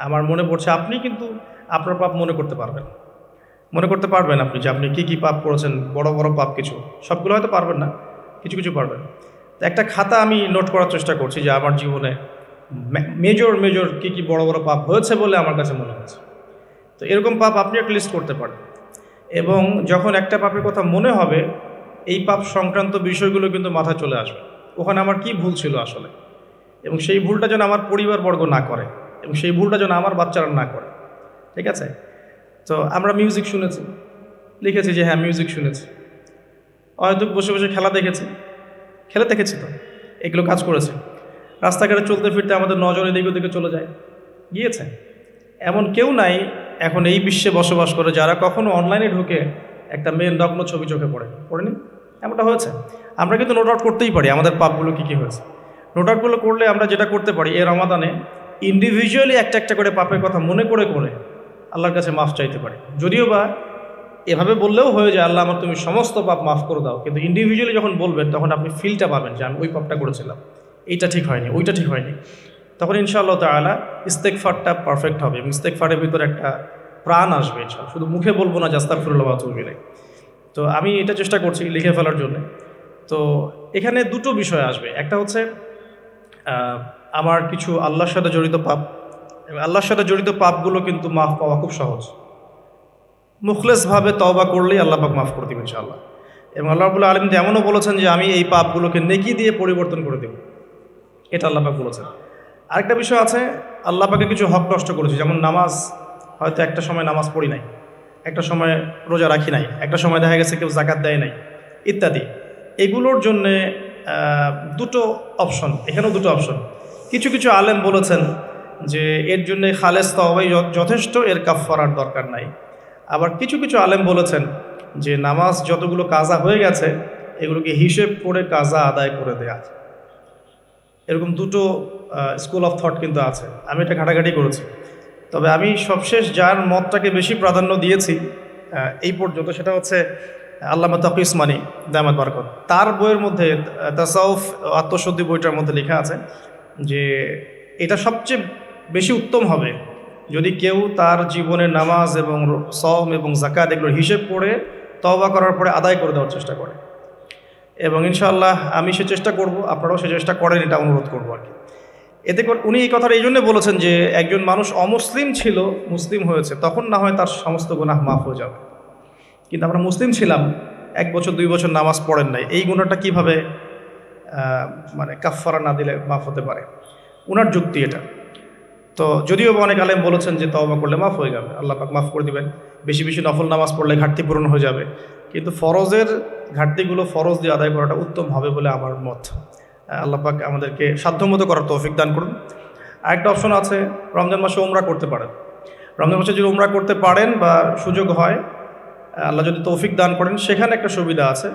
আমার মনে পড়ছে, আপনি কিন্তু আপনার পাপ মনে করতে পারবেন, আপনি যে আপনি কী কী পাপ করেছেন, বড় বড় পাপ কিছু, সবগুলো হয়তো পারবেন না, কিছু কিছু পারবেন। তো একটা খাতা আমি নোট করার চেষ্টা করছি যে আমার জীবনে মেজর মেজর কী কী বড় বড় পাপ হয়েছে বলে আমার কাছে মনে হচ্ছে। তো এরকম পাপ আপনি একটা লিস্ট করতে পারেন, এবং যখন একটা পাপের কথা মনে হবে, এই পাপ সংক্রান্ত বিষয়গুলো কিন্তু মাথায় চলে আসবে, ওখানে আমার কি ভুল ছিল আসলে, এবং সেই ভুলটা যেন আমার পরিবারবর্গ না করে, এবং সেই ভুলটা যেন আমার বাচ্চারা না করে। ঠিক আছে? তো আমরা মিউজিক শুনেছি, লিখেছি যে হ্যাঁ মিউজিক শুনেছি, হয়তো বসে বসে খেলা দেখেছি তো এগুলো কাজ করেছে। রাস্তাঘাটে চলতে ফিরতে আমাদের নজর এদিক ওদিকে চলে যায়, গিয়েছে। এমন কেউ নাই এখন এই বিশ্বে বসবাস করে যারা কখনো অনলাইনে ঢুকে একটা মেয়ের নগ্ন ছবি চোখে পড়েনি। এমনটা হয়েছে। আমরা কিন্তু নোট আউট করতেই পারি আমাদের পাপগুলো কী কী হয়েছে। নোট আউটগুলো করলে আমরা যেটা করতে পারি, এই রমাদানে ইন্ডিভিজুয়ালি একটা একটা করে পাপের কথা মনে করে আল্লাহর কাছে মাফ চাইতে পারি। যদিও বা এভাবে বললেও হয়ে যায় আল্লাহ আমার তুমি সমস্ত পাপ মাফ করে দাও, কিন্তু ইন্ডিভিজুয়ালি যখন বলবেন তখন আপনি ফিলটা পাবেন যে আমি ওই পাপটা করেছিলাম, এইটা ঠিক হয়নি, ওইটা ঠিক হয়নি। তখন ইনশাআল্লাহ তাআলা ইস্তেগফারটা পারফেক্ট হবে, এবং ইস্তেগফারের ভিতরে একটা প্রাণ আসবে ইনশাআল্লাহ। শুধু মুখে বলবো না যে আস্তাগফিরুল্লাহ ওয়া আতুবু ইলাইহি। তো আমি এটা চেষ্টা করছি লিখে ফেলার জন্য। তো এখানে দুটো বিষয় আসবে, একটা হচ্ছে আমার কিছু আল্লাহর সাথে জড়িত পাপ, এবং আল্লাহর সাথে জড়িত পাপগুলো কিন্তু মাফ পাওয়া খুব সহজ। মুখলেসভাবে তওবা করলেই আল্লাহ পাক মাফ করে দেবেন ইনশাআল্লাহ। এবং আল্লাহ রাব্বুল আলামিন এমনও বলেছেন যে আমি এই পাপগুলোকে নেকি দিয়ে পরিবর্তন করে দেব, এটা আল্লাহ পাক বলেছেন। আরেকটা বিষয় আছে, আল্লাহ পাকের কিছু হক নষ্ট করেছি, যেমন নামাজ, হয়তো একটা সময় নামাজ পড়ি নাই, একটা সময় রোজা রাখি নাই, একটা সময় দেখা গেছে কেউ জাকাত দেয় নাই ইত্যাদি। এগুলোর জন্যে দুটো অপশন, এখানেও দুটো অপশন। কিছু কিছু আলেম বলেছেন যে এর জন্যে খালেস তওবাই যথেষ্ট, এর কাফফারার দরকার নাই। আবার কিছু কিছু আলেম বলেছেন যে নামাজ যতগুলো কাজা হয়ে গেছে এগুলোকে হিসেব করে কাজা আদায় করে দেয়া। এরকম দুটো স্কুল অফ থট কিন্তু আছে, আমি এটা ঘাটাঘাটি করেছি। তবে আমি সবশেষ যার মতটাকে বেশি প্রাধান্য দিয়েছি এই পর্যন্ত, সেটা হচ্ছে আল্লামা তাকি উসমানী দামাত বারাকাত, তার বইয়ের মধ্যে তাসাউফ আত্মশুদ্ধি বইটার মধ্যে লেখা আছে যে এটা সবচেয়ে বেশি উত্তম হবে যদি কেউ তার জীবনের নামাজ এবং সওম এবং যাকাত এগুলোর হিসেব করে তওবা করার পরে আদায় করে দেওয়ার চেষ্টা করে। এবং ইনশাআল্লাহ আমি সে চেষ্টা করব, আপনারাও সে চেষ্টা করেন, এটা অনুরোধ করবো আর কি। এতে করে উনি এই কথাটা এই জন্য বলেছেন যে একজন মানুষ অমুসলিম ছিল, মুসলিম হয়েছে, তখন না হয় তার সমস্ত গুনাহ মাফ হয়ে যাবে, কিন্তু আমরা মুসলিম ছিলাম, 1 বছর 2 বছর নামাজ পড়েন নাই, এই গুনাহটা কীভাবে মানে কাফফারা না দিলে মাফ হতে পারে? ওনার যুক্তি এটা। তো যদিও অনেক আলেম বলেছেন যে তওবা করলে মাফ হয়ে যাবে, আল্লাহ পাক মাফ করে দিবেন, বেশি বেশি নফল নামাজ পড়লে ঘাটতি পূরণ হয়ে যাবে, কিন্তু ফরজের ঘাটতিগুলো ফরজ দিয়ে আদায় করাটা উত্তম হবে বলে আমার মত। আল্লাহ পাক আমাদেরকে সাধ্যমতো করার তৌফিক দান করুন। আরেকটা অপশন আছে, রমজান মাসে উমরা করতে পারেন। রমজান মাসে যদি উমরা করতে পারেন বা সুযোগ হয়, আল্লাহ যদি তৌফিক দান করেন, সেখানে একটা সুবিধা আছে,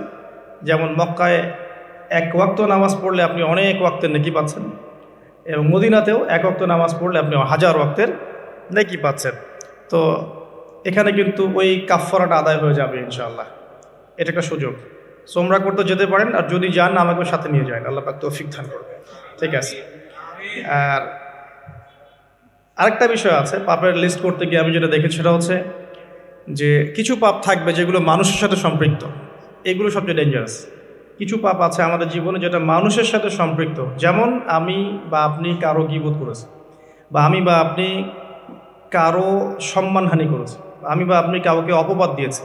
যেমন মক্কায় 1 ওয়াক্ত নামাজ পড়লে আপনি অনেক ওয়াক্তের নেকি পাচ্ছেন, এবং মদিনাতেও 1 ওয়াক্ত নামাজ পড়লে আপনি 1000 ওয়াক্তের নেকি পাচ্ছেন। তো এখানে কিন্তু ওই কাফফারাটা আদায় হয়ে যাবে ইনশাআল্লাহ। এটা একটা সুযোগ। উমরা করতে যেতে পারেন, আর যদি যান আমাকেও সাথে নিয়ে যান, আল্লাহ পাক তৌফিক দান করবে। ঠিক আছে। আর আরেকটা বিষয় আছে, পাপের লিস্ট করতে গিয়ে আমি যেটা দেখেছি সেটা হচ্ছে যে কিছু পাপ থাকবে যেগুলো মানুষের সাথে সম্পৃক্ত, এগুলো সবচেয়ে ডেঞ্জারাস। কিছু পাপ আছে আমাদের জীবনে যেটা মানুষের সাথে সম্পৃক্ত, যেমন আমি বা আপনি কারো গীবত করেছি, বা আমি বা আপনি কারো সম্মানহানি করেছি, আমি বা আপনি কাউকে অপবাদ দিয়েছি,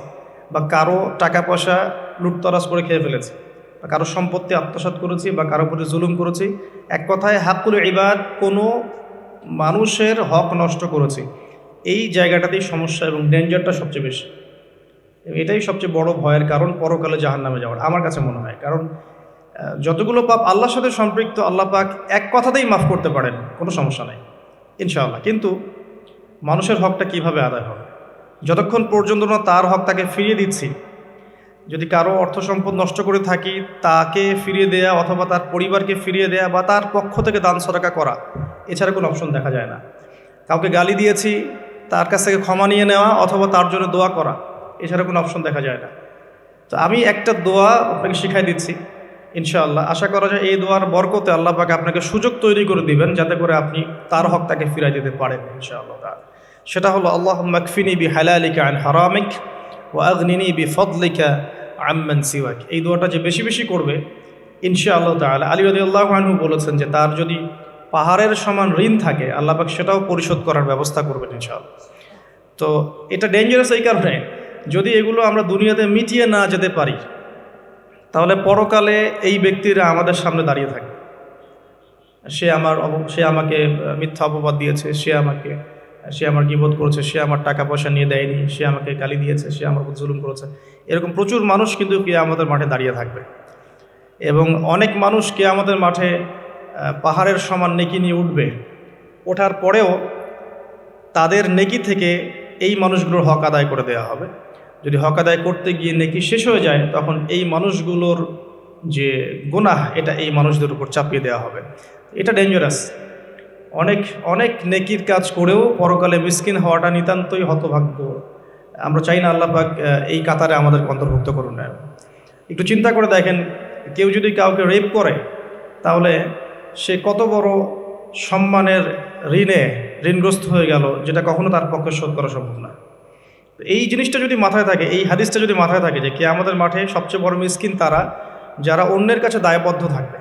বা কারো টাকা পয়সা লুটতরাজ করে খেয়ে ফেলেছি, বা কারো সম্পত্তি আত্মসাৎ করেছি, বা কারো প্রতি জুলুম করেছি। এক কথায় হাক্কুল ইবাদ, কোনো মানুষের হক নষ্ট করেছি। এই জায়গাটাতেই সমস্যা এবং ডেঞ্জারটা সবচেয়ে বেশি। এটাই সবচেয়ে বড় ভয়ের কারণ পরকালে জাহান্নামে যাওয়ার, আমার কাছে মনে হয়। কারণ যতগুলো পাপ আল্লাহর সাথে সম্পৃক্ত আল্লাহ পাক এক কথাতেই মাফ করতে পারেন, কোনো সমস্যা নেই ইনশাআল্লাহ। কিন্তু মানুষের হকটা কিভাবে আদায় হবে? যতক্ষণ পর্যন্ত না তার হক তাকে ফিরিয়ে দিচ্ছি, যদি কারো অর্থ সম্পদ নষ্ট করে থাকি তাকে ফিরিয়ে দেয়া অথবা তার পরিবারকে ফিরিয়ে দেয়া বা তার পক্ষ থেকে দান সদকা করা, এছাড়া কোনো অপশন দেখা যায় না। কাউকে গালি দিয়েছি, তার কাছ থেকে ক্ষমা নিয়ে নেওয়া অথবা তার জন্য দোয়া করা, এছাড়া কোনো অপশন দেখা যায় না। তো আমি একটা দোয়া আপনাকে শিখাই দিচ্ছি ইনশাআল্লাহ। আশা করা যায় এই দোয়ার বরকতে আল্লাহ পাক আপনাকে সুযোগ তৈরি করে দিবেন যাতে করে আপনি তার হক তাকে ফিরাই দিতে পারেন ইনশাআল্লাহ। সেটা হলো আল্লাহুম্মা কফিনি বিহালালিকা আন হারামিক ওয়া আগনিনি বিফদলিকা আম্মান সিওয়াক। এই দোয়াটা যে বেশি বেশি করবে ইনশাআল্লাহ তাআলা, আলী রাদিয়াল্লাহু আনহু বলেছেন যে তার যদি পাহাড়ের সমান ঋণ থাকে আল্লাহ পাক সেটাও পরিশোধ করার ব্যবস্থা করবেন ইনশাআল্লাহ। তো এটা ডেঞ্জারাস এই কারণে, যদি এগুলো আমরা দুনিয়াতে মিটিয়ে না যেতে পারি তাহলে পরকালে এই ব্যক্তিরা আমাদের সামনে দাঁড়িয়ে থাকে। সে আমাকে মিথ্যা অপবাদ দিয়েছে, সে আমার গীবত করেছে, সে আমার টাকা পয়সা নিয়ে দেয়নি, সে আমাকে গালি দিয়েছে, সে আমার উপর জুলুম করেছে। এরকম প্রচুর মানুষ কিন্তু কিয়ামতের মাঠে দাঁড়িয়ে থাকবে। এবং অনেক মানুষ কিয়ামতের মাঠে পাহাড়ের সমান নেকি নিয়ে উঠবে। ওঠার পরেও তাদের নেকি থেকে এই মানুষগুলোর হক আদায় করে দেওয়া হবে। যদি হক আদায় করতে গিয়ে নেকি শেষ হয়ে যায় তখন এই মানুষগুলোর যে গুনাহ এটা এই মানুষদের উপর চাপিয়ে দেওয়া হবে। এটা ডেঞ্জারাস। অনেক অনেক নেকির কাজ করেও পরকালে মিসকিন হওয়াটা নিতান্তই হতভাগ্য। আমরা চাই না আল্লাহ পাক এই কাতারে আমাদের অন্তর্ভুক্ত করুন না। একটু চিন্তা করে দেখেন, কেউ যদি কাউকে রেপ করে তাহলে সে কত বড় সম্মানের ঋণগ্রস্ত হয়ে গেল, যেটা কখনো তার পক্ষে শোধ করা সম্ভব না। এই জিনিসটা যদি মাথায় থাকে, এই হাদিসটা যদি মাথায় থাকে যে কিয়ামতের মাঠে সবচেয়ে বড় মিসকিন তারা যারা অন্যের কাছে দায়বদ্ধ থাকবে,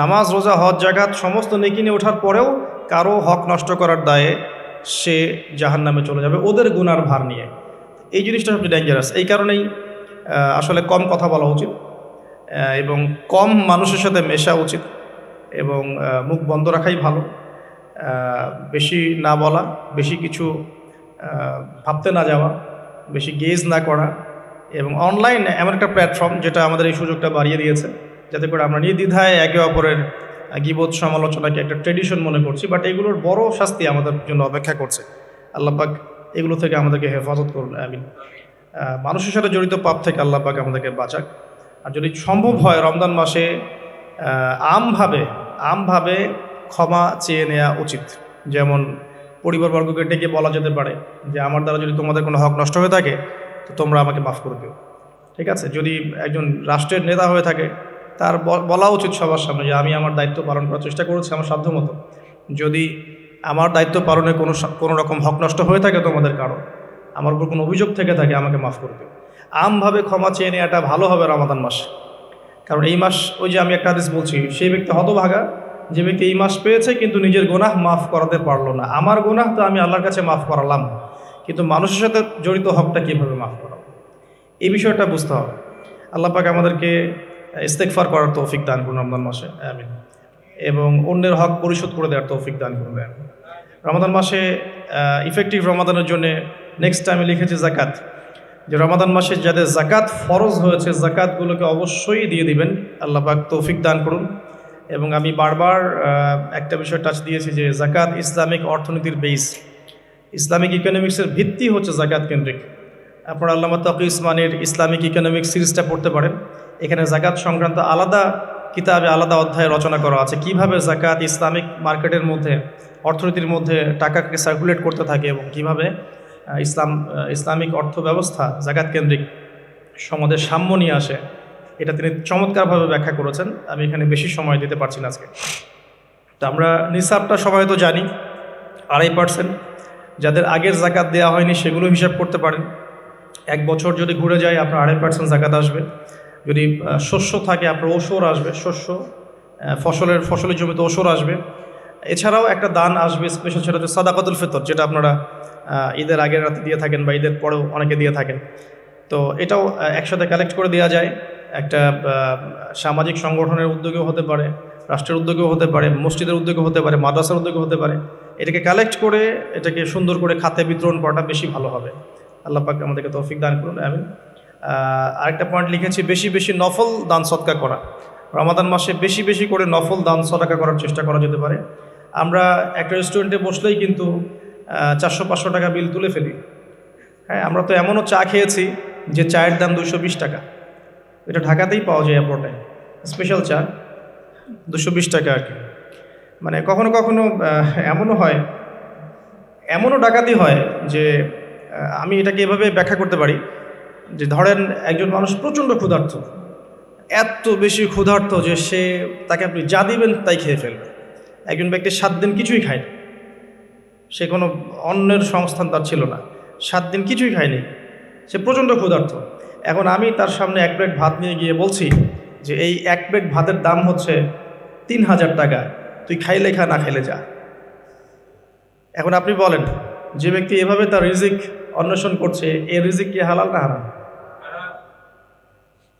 নামাজ রোজা হজ জাকাত সমস্ত নেকি নিয়ে ওঠার পরেও কারো হক নষ্ট করার দায়ে সে জাহান্নামে চলে যাবে ওদের গুনার ভার নিয়ে। এই জিনিসটা সবচেয়ে ডেঞ্জারাস। এই কারণেই আসলে কম কথা বলা উচিত এবং কম মানুষের সাথে মেশা উচিত এবং মুখ বন্ধ রাখাই ভালো। বেশি না বলা, বেশি কিছু ভাবতে না যাওয়া, বেশি গেজ না করা। এবং অনলাইন এমন একটা প্ল্যাটফর্ম যেটা আমাদের এই সুযোগটা বাড়িয়ে দিয়েছে যাতে করে আমরা নির্দ্বিধায় একে অপরের গীবত সমালোচনাকে একটা ট্রেডিশন মনে করছি, বাট এগুলোর বড় শাস্তি আমাদের জন্য অপেক্ষা করছে। আল্লাহ পাক এগুলো থেকে আমাদেরকে হেফাজত করুন, আমিন। মানুষের সাথে জড়িত পাপ থেকে আল্লাহ পাক আমাদেরকে বাঁচাক। আর যদি সম্ভব হয় রমজান মাসে আমভাবে ক্ষমা চেয়ে নেওয়া উচিত। যেমন পরিবারবর্গকে ডেকে বলা যেতে পারে যে আমার দ্বারা যদি তোমাদের কোনো হক নষ্ট হয়ে থাকে তো তোমরা আমাকে মাফ করে দিও, ঠিক আছে। যদি একজন রাষ্ট্রের নেতা হয়ে থাকে তার বলা উচিত সবার সামনে যে আমি আমার দায়িত্ব পালন করার চেষ্টা করেছি আমার সাধ্যমতো, যদি আমার দায়িত্ব পালনে কোনো রকম হক নষ্ট হয়ে থাকে তোমাদের কারো, আমার উপর কোনো অভিযোগ থেকে থাকে আমাকে মাফ করে দিও। আমভাবে ক্ষমা চেয়ে নেওয়াটা ভালো হবে রমাদান মাসে। কারণ এই মাস, ওই যে আমি একটা হাদিস বলছি, সেই ব্যক্তি হতভাগা যে ব্যক্তি এই মাস পেয়েছে কিন্তু নিজের গুনাহ মাফ করাতে পারলো না। আমার গুনাহ তো আমি আল্লাহর কাছে মাফ করালাম, কিন্তু মানুষের সাথে জড়িত হকটা কীভাবে মাফ করাবো, এই বিষয়টা বুঝতে হবে। আল্লাহ পাক আমাদেরকে ইস্তেগফার করার তৌফিক দান করুন রমজান মাসে, আমিন। এবং অন্যের হক পরিশোধ করে দেওয়ার তৌফিক দান করুন। রমাদান মাসে ইফেক্টিভ রমাদানের জন্য নেক্সট টাইমে লিখেছি জাকাত, যে রমাদান মাসে যাদের জাকাত ফরজ হয়েছে জাকাতগুলোকে অবশ্যই দিয়ে দিবেন। আল্লাহ পাক তৌফিক দান করুন। এবং আমি বারবার একটা বিষয় টাচ দিয়েছি যে জাকাত ইসলামিক অর্থনীতির বেস, ইসলামিক ইকোনমিক্সের ভিত্তি হচ্ছে জাকাত কেন্দ্রিক। আপনারা আল্লামা তাকি উসমানীর ইসলামিক ইকোনমিক্স সিরিজটা পড়তে পারেন। এখানে জাকাত সংক্রান্ত আলাদা কিতাবে আলাদা অধ্যায় রচনা করা আছে, কিভাবে জাকাত ইসলামিক মার্কেটের মধ্যে, অর্থনীতির মধ্যে টাকাকে সার্কুলেট করতে থাকে এবং কিভাবে ইসলামিক অর্থ ব্যবস্থা জাকাত কেন্দ্রিক সমাজের সাম্য নিয়ে আসে, এটা তিনি চমৎকারভাবে ব্যাখ্যা করেছেন। আমি এখানে বেশি সময় দিতে পারছি না আজকে। তো আমরা নিসাবটা সবাই তো জানি 2.5%। যাদের আগের জাকাত দেওয়া হয়নি সেগুলো হিসাব করতে পারেন। এক বছর যদি ঘুরে যায় আপনার 2.5% জাকাত আসবে। যদি শস্য থাকে আপনার ওসর আসবে, ফসলের জমিতে ওসর আসবে। এছাড়াও একটা দান আসবে স্পেশাল, সেটা হচ্ছে সাদাকাতুল ফিতর, যেটা আপনারা ঈদের আগের রাতে দিয়ে থাকেন বা ঈদের পরেও অনেকে দিয়ে থাকেন। তো এটাও একসাথে কালেক্ট করে দেওয়া যায়। একটা সামাজিক সংগঠনের উদ্যোগেও হতে পারে, রাষ্ট্রের উদ্যোগেও হতে পারে, মসজিদের উদ্যোগও হতে পারে, মাদ্রাসার উদ্যোগও হতে পারে। এটাকে কালেক্ট করে এটাকে সুন্দর করে খাতে বিতরণ করাটা বেশি ভালো হবে। আল্লাহ পাক আমাদেরকে তৌফিক দান করুন, আমিন। আরেকটা পয়েন্ট লিখেছি, বেশি বেশি নফল দান সদকা করা। রমাদান মাসে বেশি বেশি করে নফল দান সদাকা করার চেষ্টা করা যেতে পারে। আমরা একটা রেস্টুরেন্টে বসলেই কিন্তু 400-500 টাকা বিল তুলে ফেলি। হ্যাঁ, আমরা তো এমনও চা খেয়েছি যে চায়ের দাম 220 টাকা। এটা ঢাকাতেই পাওয়া যায় এয়ারপোর্টে, স্পেশাল চা 220 টাকা আর কি। মানে কখনো কখনো এমনও ডাকাতি হয় যে আমি এটাকে এভাবে ব্যাখ্যা করতে পারি যে ধরেন একজন মানুষ প্রচণ্ড ক্ষুধার্ত, এত বেশি ক্ষুধার্ত যে তাকে আপনি যা দিবেন তাই খেয়ে ফেলবে। একজন ব্যক্তি 7 দিন কিছুই খায়নি, সে কোনো অন্যের সংস্থান তার ছিল না, 7 দিন কিছুই খায়নি, সে প্রচণ্ড ক্ষুধার্ত। এখন আমি তার সামনে 1 প্লেট ভাত নিয়ে গিয়ে বলছি যে এই 1 প্লেট ভাতের দাম হচ্ছে 3000 টাকা, তুই খাইলে খা, না খাইলে যা। এখন আপনি বলেন, যে ব্যক্তি এভাবে তার রিজিক অন্বেষণ করছে, এই রিজিক কি হালাল না হারাম?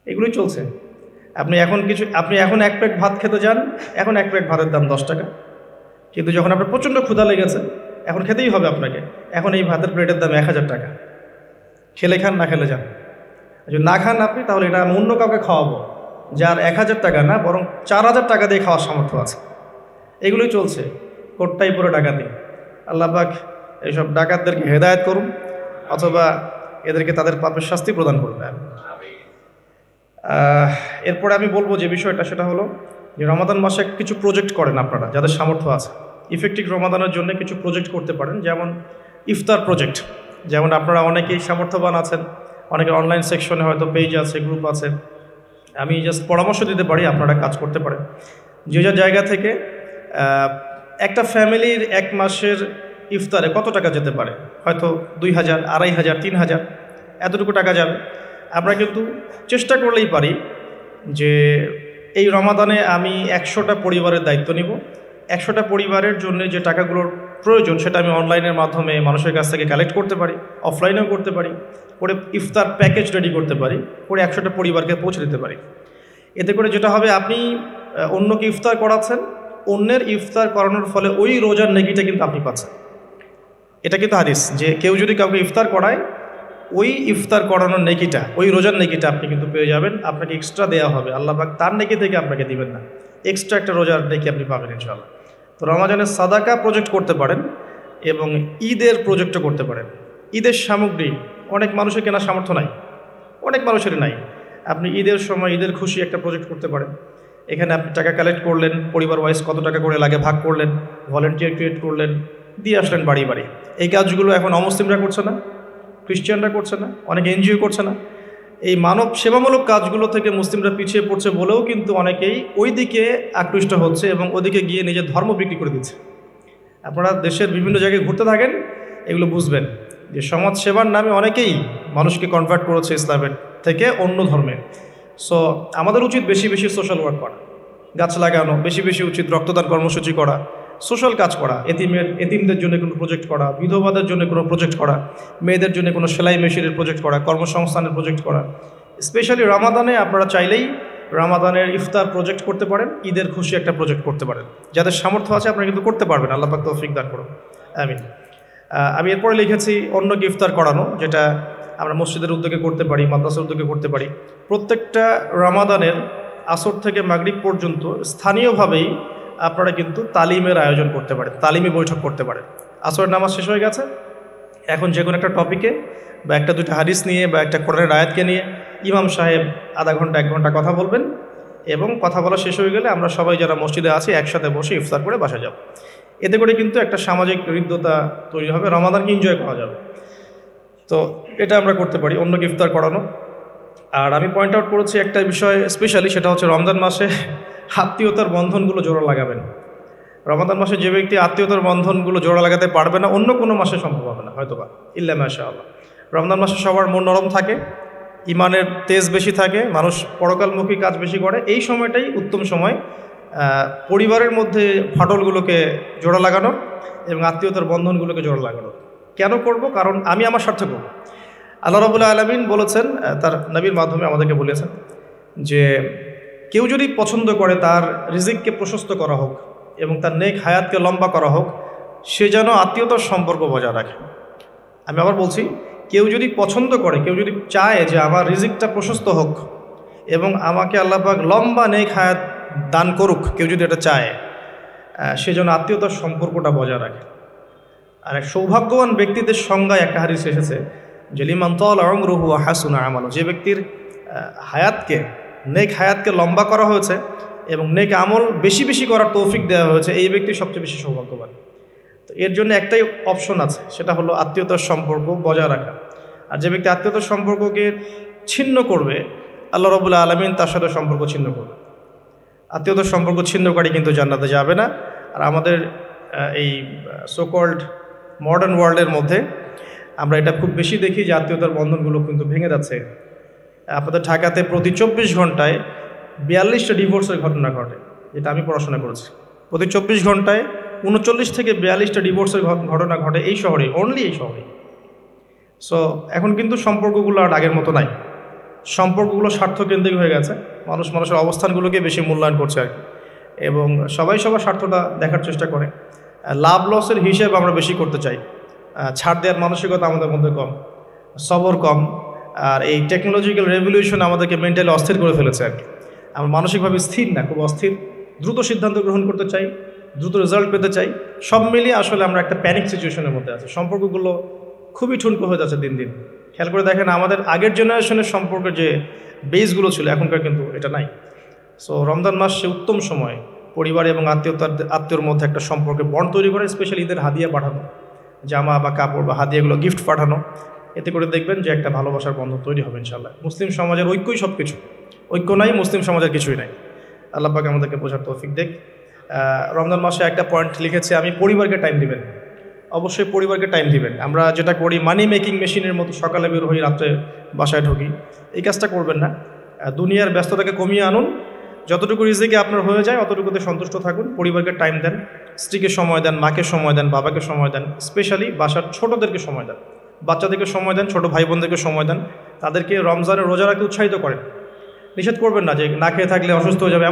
এগুলোই চলছে। আপনি এখন 1 প্লেট ভাত খেতে যান, এখন 1 প্লেট ভাতের দাম 10 টাকা। কিন্তু যখন আপনার প্রচণ্ড ক্ষুধা লেগেছে, এখন খেতেই হবে আপনাকে, এখন এই ভাতের প্লেটের দাম 1000 টাকা। খেলে খান, না খেলে যান। যদি না খান আপনি, তাহলে এটা আমি অন্য কাউকে খাওয়াবো যার 1000 টাকা না, বরং 4000 টাকা দিয়ে খাওয়ার সামর্থ্য আছে। এগুলোই চলছে, কোটটাই পুরো ডাকাতি। আল্লাহ পাক এইসব ডাকাতদেরকে হেদায়েত করুন, অথবা এদেরকে তাদের পাপের শাস্তি প্রদান করবে। এরপরে আমি বলবো যে বিষয়টা, সেটা হলো যে রমাদান মাসে কিছু প্রজেক্ট করেন আপনারা যাদের সামর্থ্য আছে। ইফেক্টিভ রমাদানের জন্য কিছু প্রজেক্ট করতে পারেন, যেমন ইফতার প্রজেক্ট। যেমন আপনারা অনেকেই সামর্থ্যবান আছেন, অনেকের অনলাইন সেকশনে হয়তো পেজ আছে, গ্রুপ আছে। আমি জাস্ট পরামর্শ দিতে পারি, আপনারা কাজ করতে পারেন। যে যার জায়গা থেকে একটা ফ্যামিলির 1 মাসের ইফতারে কত টাকা যেতে পারে, হয়তো 2000, 2500, 3000, এতটুকু টাকা যাবে। আমরা কিন্তু চেষ্টা করলেই পারি যে এই রমাদানে আমি 100টা পরিবারের দায়িত্ব নিব। 100টা পরিবারের জন্য যে টাকাগুলোর প্রয়োজন সেটা আমি অনলাইনের মাধ্যমে মানুষের কাছ থেকে কালেক্ট করতে পারি, অফলাইনেও করতে পারি, করে ইফতার প্যাকেজ রেডি করতে পারি, করে 100টা পরিবারকে পৌঁছে দিতে পারি। এতে করে যেটা হবে, আপনি অন্যকে ইফতার করাচ্ছেন, অন্যের ইফতার করানোর ফলে ওই রোজার নেকিটা কিন্তু আপনি পাচ্ছেন। এটা কিন্তু হাদিস, যে কেউ যদি কাউকে ইফতার করায়, ওই ইফতার করানোর নেকিটা, ওই রোজার নেকিটা আপনি কিন্তু পেয়ে যাবেন। আপনাকে এক্সট্রা দেওয়া হবে, আল্লাহ পাক তার নেকি থেকে আপনাকে দিবেন না, এক্সট্রা একটা রোজার নেকি আপনি পাবেন ইনশাআল্লাহ। তো রমাজানের সাদাকা প্রজেক্ট করতে পারেন এবং ঈদের প্রজেক্টও করতে পারেন। ঈদের সামগ্রী অনেক মানুষের কেনার সামর্থ্য নাই, অনেক মানুষেরই নাই। আপনি ঈদের সময় ঈদের খুশি একটা প্রজেক্ট করতে পারেন। এখানে আপনি টাকা কালেক্ট করলেন, পরিবার ওয়াইজ কত টাকা করে লাগে ভাগ করলেন, ভলেন্টিয়ার ক্রিয়েট করলেন, দিয়ে আসলেন বাড়ি বাড়ি। এই কাজগুলো এখন অমুসলিমরা করছে না, খ্রিস্টানরা করছে না, অনেক এনজিও করছে না। এই মানব সেবামূলক কাজগুলো থেকে মুসলিমরা পিছিয়ে পড়ছে বলেও কিন্তু অনেকেই ওই দিকে আকৃষ্ট হচ্ছে এবং ওদিকে গিয়ে নিজের ধর্ম বিক্রি করে দিচ্ছে। আপনারা দেশের বিভিন্ন জায়গায় ঘুরতে থাকেন, এগুলো বুঝবেন যে সমাজ সেবার নামে অনেকেই মানুষকে কনভার্ট করেছে ইসলামের থেকে অন্য ধর্মে। সো আমাদের উচিত বেশি বেশি সোশ্যাল ওয়ার্ক করা, গাছ লাগানো, বেশি বেশি উচিত রক্তদান কর্মসূচি করা, সোশ্যাল কাজ করা, এতিমদের জন্য কোনো প্রজেক্ট করা, বিধবাদের জন্য কোনো প্রজেক্ট করা, মেয়েদের জন্য কোনো সেলাই মেশিনের প্রজেক্ট করা, কর্মসংস্থানের প্রজেক্ট করা। স্পেশালি রমাদানে আপনারা চাইলেই রমাদানের ইফতার প্রজেক্ট করতে পারেন, ঈদের খুশি একটা প্রজেক্ট করতে পারেন। যাদের সামর্থ্য আছে আপনারা কিন্তু করতে পারবেন, আল্লাহ পাক তৌফিক দান করুন, আমিন। আমি এরপরে লিখেছি অন্যকে ইফতার করানো, যেটা আমরা মসজিদের উদ্যোগে করতে পারি, মাদ্রাসার উদ্যোগে করতে পারি। প্রত্যেকটা রমাদানের আসর থেকে মাগরিব পর্যন্ত স্থানীয়ভাবেই আপনারা কিন্তু তালিমের আয়োজন করতে পারেন, তালিমি বৈঠক করতে পারেন। আসরের নামাজ শেষ হয়ে গেছে, এখন যে কোনো একটা টপিকে বা একটা দুইটা হাদিস নিয়ে বা একটা কোরআনের আয়াতকে নিয়ে ইমাম সাহেব আধা ঘন্টা 1 ঘন্টা কথা বলবেন, এবং কথা বলা শেষ হয়ে গেলে আমরা সবাই যারা মসজিদে আছি একসাথে বসে ইফতার করে বাসা যাব। এতে করে কিন্তু একটা সামাজিক হৃদ্যতা তৈরি হবে, রমাদানকে এনজয় করা যাবে। তো এটা আমরা করতে পারি, অন্যকে ইফতার করানো। আর আমি পয়েন্ট আউট করেছি একটা বিষয় স্পেশালি, সেটা হচ্ছে রমজান মাসে আত্মীয়তার বন্ধনগুলো জোড়া লাগাবেন। রমাদান মাসে যে ব্যক্তি আত্মীয়তার বন্ধনগুলো জোড়া লাগাতে পারবে না, অন্য কোনো মাসে সম্ভব হবে না হয়তোবা, ইল্লা মাশাআল্লাহ। রমজান মাসে সবার মন নরম থাকে, ইমানের তেজ বেশি থাকে, মানুষ পরকালমুখী কাজ বেশি করে। এই সময়টাই উত্তম সময় পরিবারের মধ্যে ফাটলগুলোকে জোড়া লাগানোর এবং আত্মীয়তার বন্ধনগুলোকে জোড়া লাগানোর। কেন করব? কারণ আমি আমার স্বার্থে করব। আল্লাহ রাব্বুল আলামিন বলেছেন, তার নবীর মাধ্যমে আমাদেরকে বলেছেন যে কেউ যদি পছন্দ করে তার রিজিককে প্রশস্ত করা হোক এবং তার নেক হায়াতকে লম্বা করা হোক, সে যেন আত্মীয়তার সম্পর্ক বজায় রাখে। আমি আবার বলছি, কেউ যদি পছন্দ করে, কেউ যদি চায় যে আমার রিজিকটা প্রশস্ত হোক এবং আমাকে আল্লাহ পাক লম্বা নেক হায়াত দান করুক কেউ যদি এটা চায়, সেজন্য আত্মীয়তার সম্পর্কটা বজায় রাখে। আর এক সৌভাগ্যবান ব্যক্তিদের সংজ্ঞায় একটা হাদিস এসেছে যে লিমান তালা উমরুহু ওয়া হাসুনা আমালু, যে ব্যক্তির হায়াতকে, নেক হায়াতকে লম্বা করা হয়েছে এবং নেক আমল বেশি বেশি করার তৌফিক দেওয়া হয়েছে, এই ব্যক্তি সবচেয়ে বেশি সৌভাগ্যবান। তো এর জন্য একটাই অপশন আছে, সেটা হলো আত্মীয়তার সম্পর্ক বজায় রাখা। আর যে ব্যক্তি আত্মীয়তার সম্পর্ককে ছিন্ন করবে, আল্লাহ রাব্বুল আলামিন তার সাথে সম্পর্ক ছিন্ন করবে। আত্মীয়তার সম্পর্ক ছিন্নকারী কিন্তু জান্নাতে যাবে না। আর আমাদের এই সোকল্ড মডার্ন ওয়ার্ল্ডের মধ্যে আমরা এটা খুব বেশি দেখি যে আত্মীয়তার বন্ধনগুলো কিন্তু ভেঙে যাচ্ছে। আপনাদের ঢাকাতে প্রতি 24 ঘন্টায় 42টা ডিভোর্সের ঘটনা ঘটে, যেটা আমি পড়াশোনা করেছি। প্রতি 24 ঘন্টায় 39 থেকে 42টা ডিভোর্সের ঘটনা ঘটে এই শহরে, অনলি এই শহরে। সো এখন কিন্তু সম্পর্কগুলো আর আগের মতো নাই, সম্পর্কগুলো স্বার্থকেন্দ্রিক হয়ে গেছে। মানুষের অবস্থানগুলোকে বেশি মূল্যায়ন করছে আর কি, এবং সবাই সবার স্বার্থটা দেখার চেষ্টা করে। লাভ লসের হিসেব আমরা বেশি করতে চাই, ছাড় দেওয়ার মানসিকতা আমাদের মধ্যে কম, সবর কম। আর এই টেকনোলজিক্যাল রেভলিউশন আমাদেরকে মেন্টালি অস্থির করে ফেলেছে আর কি। আমরা মানসিকভাবে স্থির না, খুব অস্থির, দ্রুত সিদ্ধান্ত গ্রহণ করতে চাই, দ্রুত রেজাল্ট পেতে চাই। সব মিলিয়ে আসলে আমরা একটা প্যানিক সিচুয়েশনের মধ্যে আছি। সম্পর্কগুলো খুবই ঠুনকো হয়ে যাচ্ছে দিন দিন। খেয়াল করে দেখেন আমাদের আগের জেনারেশনের সম্পর্কের যে বেসগুলো ছিল এখনকার কিন্তু এটা নাই। সো রমজান মাস সে উত্তম সময় পরিবার এবং আত্মীয়র মধ্যে একটা সম্পর্কে বন্ড তৈরি করে, স্পেশালি ঈদের হাদিয়া পাঠানো, জামা বা কাপড় বা হাদিয়াগুলো গিফট পাঠানো, এতে করে দেখবেন যে একটা ভালোবাসার বন্ধন তৈরি হবে ইনশাআল্লাহ। মুসলিম সমাজের ঐক্যই সব কিছু, ঐক্য নাই মুসলিম সমাজের কিছুই নাই। আল্লাহ পাক আমাদেরকে বোঝার তৌফিক দেখ। রমজান মাসে একটা পয়েন্ট লিখেছে, আমি পরিবারকে টাইম দিবেন, অবশ্যই পরিবারকে টাইম দিবেন। আমরা যেটা করি মানি মেকিং মেশিনের মতো, সকালে বের হই রাত্রে বাসায় ঢুকি, এই কাজটা করবেন না। দুনিয়ার ব্যস্ততাকে কমিয়ে আনুন, যতটুকু রিজিকে আপনার হয়ে যায় অতটুকুতে সন্তুষ্ট থাকুন। পরিবারকে টাইম দেন, স্ত্রীকে সময় দেন, মাকে সময় দেন, বাবাকে সময় দেন, স্পেশালি বাসার ছোটদেরকে সময় দেন, বাচ্চাদেরকে সময় দেন, ছোট ভাই বোনদেরকে সময় দেন, তাদেরকে রমজানের রোজা রাখতে উৎসাহিত করেন। নিষেধ করবেন না যে না খেয়ে থাকলে অসুস্থ হয়ে যাবে।